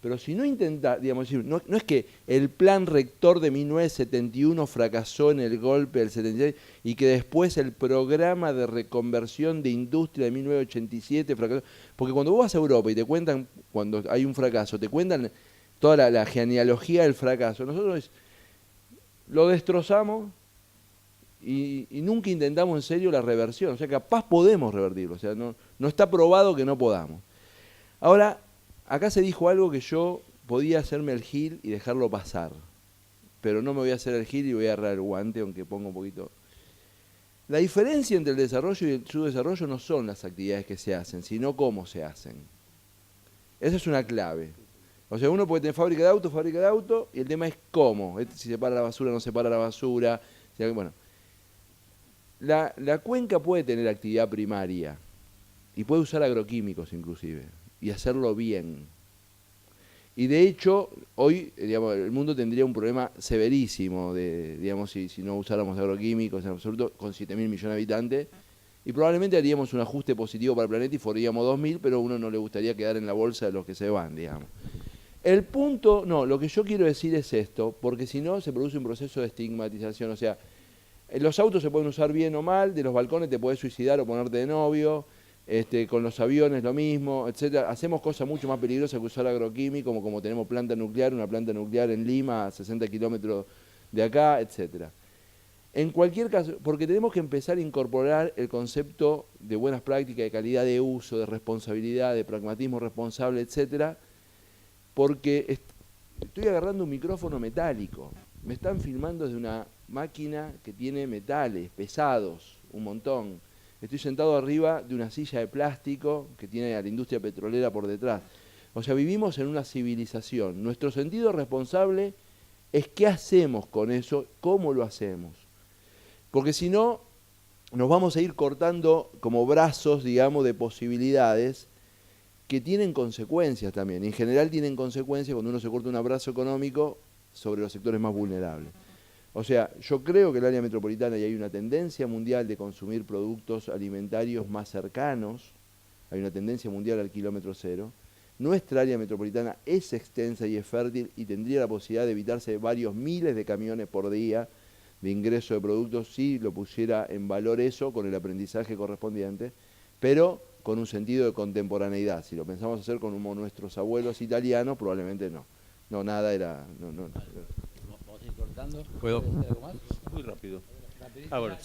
Pero si no intentás, digamos, no es que el plan rector de 1971 fracasó en el golpe del 76 y que después el programa de reconversión de industria de 1987 fracasó. Porque cuando vos vas a Europa y te cuentan, cuando hay un fracaso, te cuentan toda la genealogía del fracaso. Nosotros lo destrozamos y nunca intentamos en serio la reversión. O sea, capaz podemos revertirlo. O sea, no está probado que no podamos. Ahora, acá se dijo algo que yo podía hacerme el gil y dejarlo pasar. Pero no me voy a hacer el gil y voy a agarrar el guante, aunque ponga un poquito. La diferencia entre el desarrollo y el subdesarrollo no son las actividades que se hacen, sino cómo se hacen. Esa es una clave. O sea, uno puede tener fábrica de auto, y el tema es cómo. Si separa la basura, no separa la basura. Bueno, la cuenca puede tener actividad primaria y puede usar agroquímicos inclusive y hacerlo bien. Y de hecho, hoy digamos, el mundo tendría un problema severísimo digamos, si no usáramos agroquímicos en absoluto, con 7.000 millones de habitantes, y probablemente haríamos un ajuste positivo para el planeta y forraríamos 2.000, pero a uno no le gustaría quedar en la bolsa de los que se van, digamos. El punto, lo que yo quiero decir es esto, porque si no se produce un proceso de estigmatización, o sea, los autos se pueden usar bien o mal, de los balcones te podés suicidar o ponerte de novio, con los aviones lo mismo, etcétera. Hacemos cosas mucho más peligrosas que usar agroquímico, como tenemos una planta nuclear en Lima, a 60 kilómetros de acá, etcétera. En cualquier caso, porque tenemos que empezar a incorporar el concepto de buenas prácticas, de calidad de uso, de responsabilidad, de pragmatismo responsable, etcétera, porque estoy agarrando un micrófono metálico. Me están filmando desde una máquina que tiene metales pesados, un montón. Estoy sentado arriba de una silla de plástico que tiene a la industria petrolera por detrás. O sea, vivimos en una civilización. Nuestro sentido responsable es qué hacemos con eso, cómo lo hacemos. Porque si no, nos vamos a ir cortando como brazos, digamos, de posibilidades que tienen consecuencias también. En general tienen consecuencias cuando uno se corta un abrazo económico sobre los sectores más vulnerables. O sea, yo creo que el área metropolitana, y hay una tendencia mundial de consumir productos alimentarios más cercanos, hay una tendencia mundial al kilómetro cero. Nuestra área metropolitana es extensa y es fértil y tendría la posibilidad de evitarse varios miles de camiones por día de ingreso de productos si lo pusiera en valor eso con el aprendizaje correspondiente, pero con un sentido de contemporaneidad. Si lo pensamos hacer como nuestros abuelos italianos, probablemente no. No, nada era... No. ¿Vamos a ir cortando? ¿Puedo? ¿Puedes decir algo más? Muy rápido. Bueno,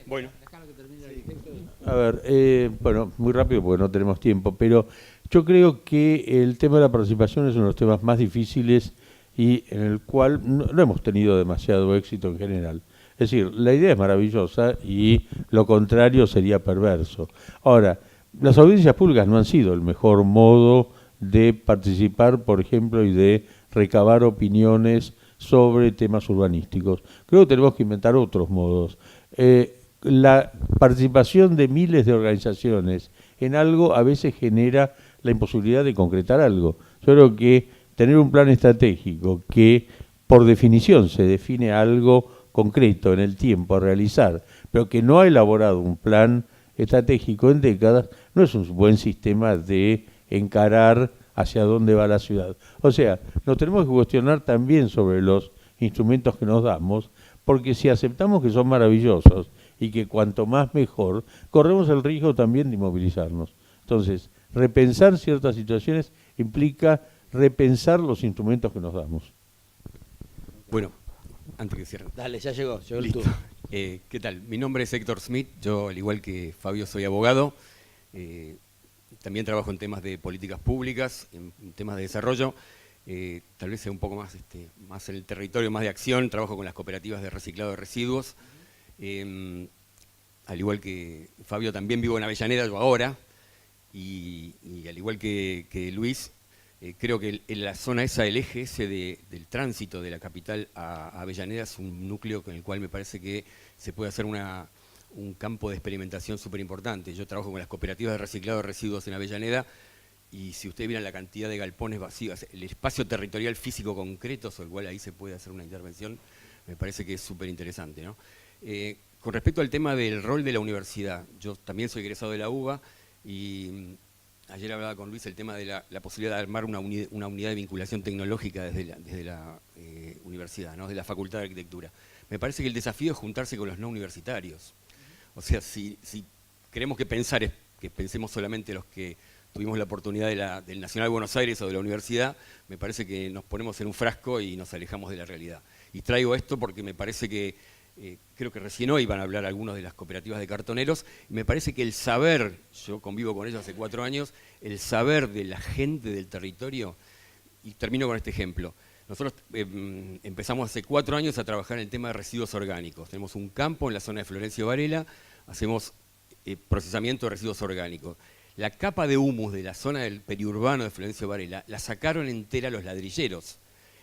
Bueno. Déjalo que termine el arquitecto. A ver, bueno, muy rápido porque no tenemos tiempo, pero yo creo que el tema de la participación es uno de los temas más difíciles y en el cual no hemos tenido demasiado éxito en general. Es decir, la idea es maravillosa y lo contrario sería perverso. Ahora, las audiencias públicas no han sido el mejor modo de participar, por ejemplo, y de recabar opiniones sobre temas urbanísticos. Creo que tenemos que inventar otros modos. La participación de miles de organizaciones en algo a veces genera la imposibilidad de concretar algo. Yo creo que tener un plan estratégico que por definición se define algo concreto en el tiempo a realizar, pero que no ha elaborado un plan estratégico en décadas, no es un buen sistema de encarar hacia dónde va la ciudad. O sea, nos tenemos que cuestionar también sobre los instrumentos que nos damos, porque si aceptamos que son maravillosos y que cuanto más mejor, corremos el riesgo también de inmovilizarnos. Entonces, repensar ciertas situaciones implica repensar los instrumentos que nos damos. Bueno, antes que cierren. Dale, ya llegó el Listo. turno. ¿Qué tal? Mi nombre es Héctor Smith, yo al igual que Fabio soy abogado, también trabajo en temas de políticas públicas, en temas de desarrollo, tal vez sea un poco más, más en el territorio, más de acción, trabajo con las cooperativas de reciclado de residuos, al igual que Fabio también vivo en Avellaneda yo ahora, y al igual que Luis, creo que en la zona esa, el eje ese del tránsito de la capital a Avellaneda es un núcleo con el cual me parece que se puede hacer un campo de experimentación súper importante. Yo trabajo con las cooperativas de reciclado de residuos en Avellaneda y si ustedes vieran la cantidad de galpones vacíos, el espacio territorial físico concreto sobre el cual ahí se puede hacer una intervención, me parece que es súper interesante, ¿no? Con respecto al tema del rol de la universidad, yo también soy egresado de la UBA y ayer hablaba con Luis el tema de la posibilidad de armar una unidad de vinculación tecnológica desde la universidad, ¿no? De la Facultad de Arquitectura. Me parece que el desafío es juntarse con los no universitarios. O sea, si queremos que pensemos solamente los que tuvimos la oportunidad del Nacional de Buenos Aires o de la universidad, me parece que nos ponemos en un frasco y nos alejamos de la realidad. Y traigo esto porque me parece que creo que recién hoy van a hablar algunos de las cooperativas de cartoneros, y me parece que el saber, yo convivo con ellos hace 4 años, el saber de la gente del territorio, y termino con este ejemplo. Nosotros empezamos hace 4 años a trabajar en el tema de residuos orgánicos. Tenemos un campo en la zona de Florencio Varela, hacemos procesamiento de residuos orgánicos. La capa de humus de la zona del periurbano de Florencio Varela la sacaron entera los ladrilleros.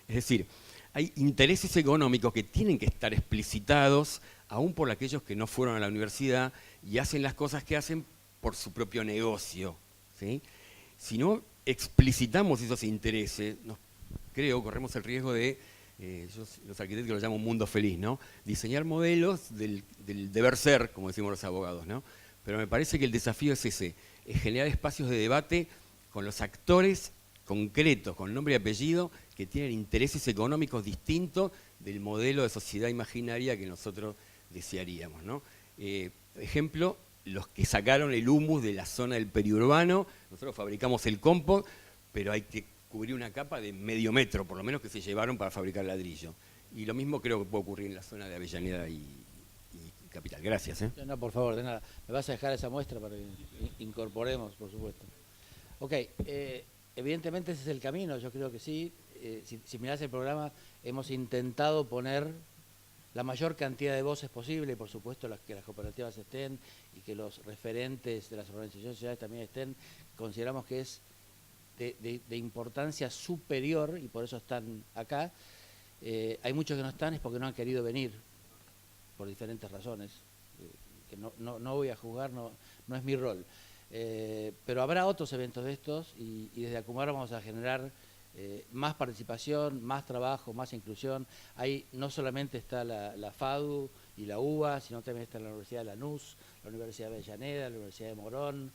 Es decir, hay intereses económicos que tienen que estar explicitados, aún por aquellos que no fueron a la universidad y hacen las cosas que hacen por su propio negocio, ¿sí? Si no explicitamos esos intereses, corremos el riesgo de, los arquitectos lo llaman un mundo feliz, ¿no? Diseñar modelos del deber ser, como decimos los abogados, ¿no? Pero me parece que el desafío es ese, es generar espacios de debate con los actores concretos, con nombre y apellido, que tienen intereses económicos distintos del modelo de sociedad imaginaria que nosotros desearíamos, ¿no? Ejemplo, los que sacaron el humus de la zona del periurbano, nosotros fabricamos el compost, pero hay que cubrir una capa de medio metro, por lo menos, que se llevaron para fabricar ladrillo. Y lo mismo creo que puede ocurrir en la zona de Avellaneda y Capital. Gracias. No, por favor, de nada. ¿Me vas a dejar esa muestra para que incorporemos, por supuesto? Ok, evidentemente ese es el camino, yo creo que sí. Si mirás el programa, hemos intentado poner la mayor cantidad de voces posible, y por supuesto que las cooperativas estén y que los referentes de las organizaciones sociales también estén. Consideramos que es de importancia superior y por eso están acá. Hay muchos que no están, es porque no han querido venir, por diferentes razones, que no voy a juzgar, no es mi rol. Pero habrá otros eventos de estos y desde Acumar vamos a generar más participación, más trabajo, más inclusión. Ahí no solamente está la FADU y la UBA, sino también está la Universidad de Lanús, la Universidad de Avellaneda, la Universidad de Morón,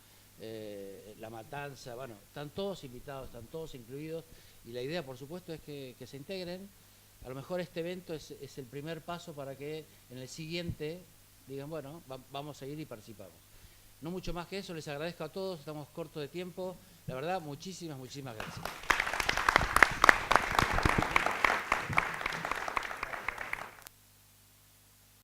La Matanza. Bueno, están todos invitados, están todos incluidos y la idea, por supuesto, es que se integren. A lo mejor este evento es el primer paso para que en el siguiente digan, bueno, vamos a ir y participamos. No mucho más que eso, les agradezco a todos, estamos cortos de tiempo. La verdad, muchísimas gracias.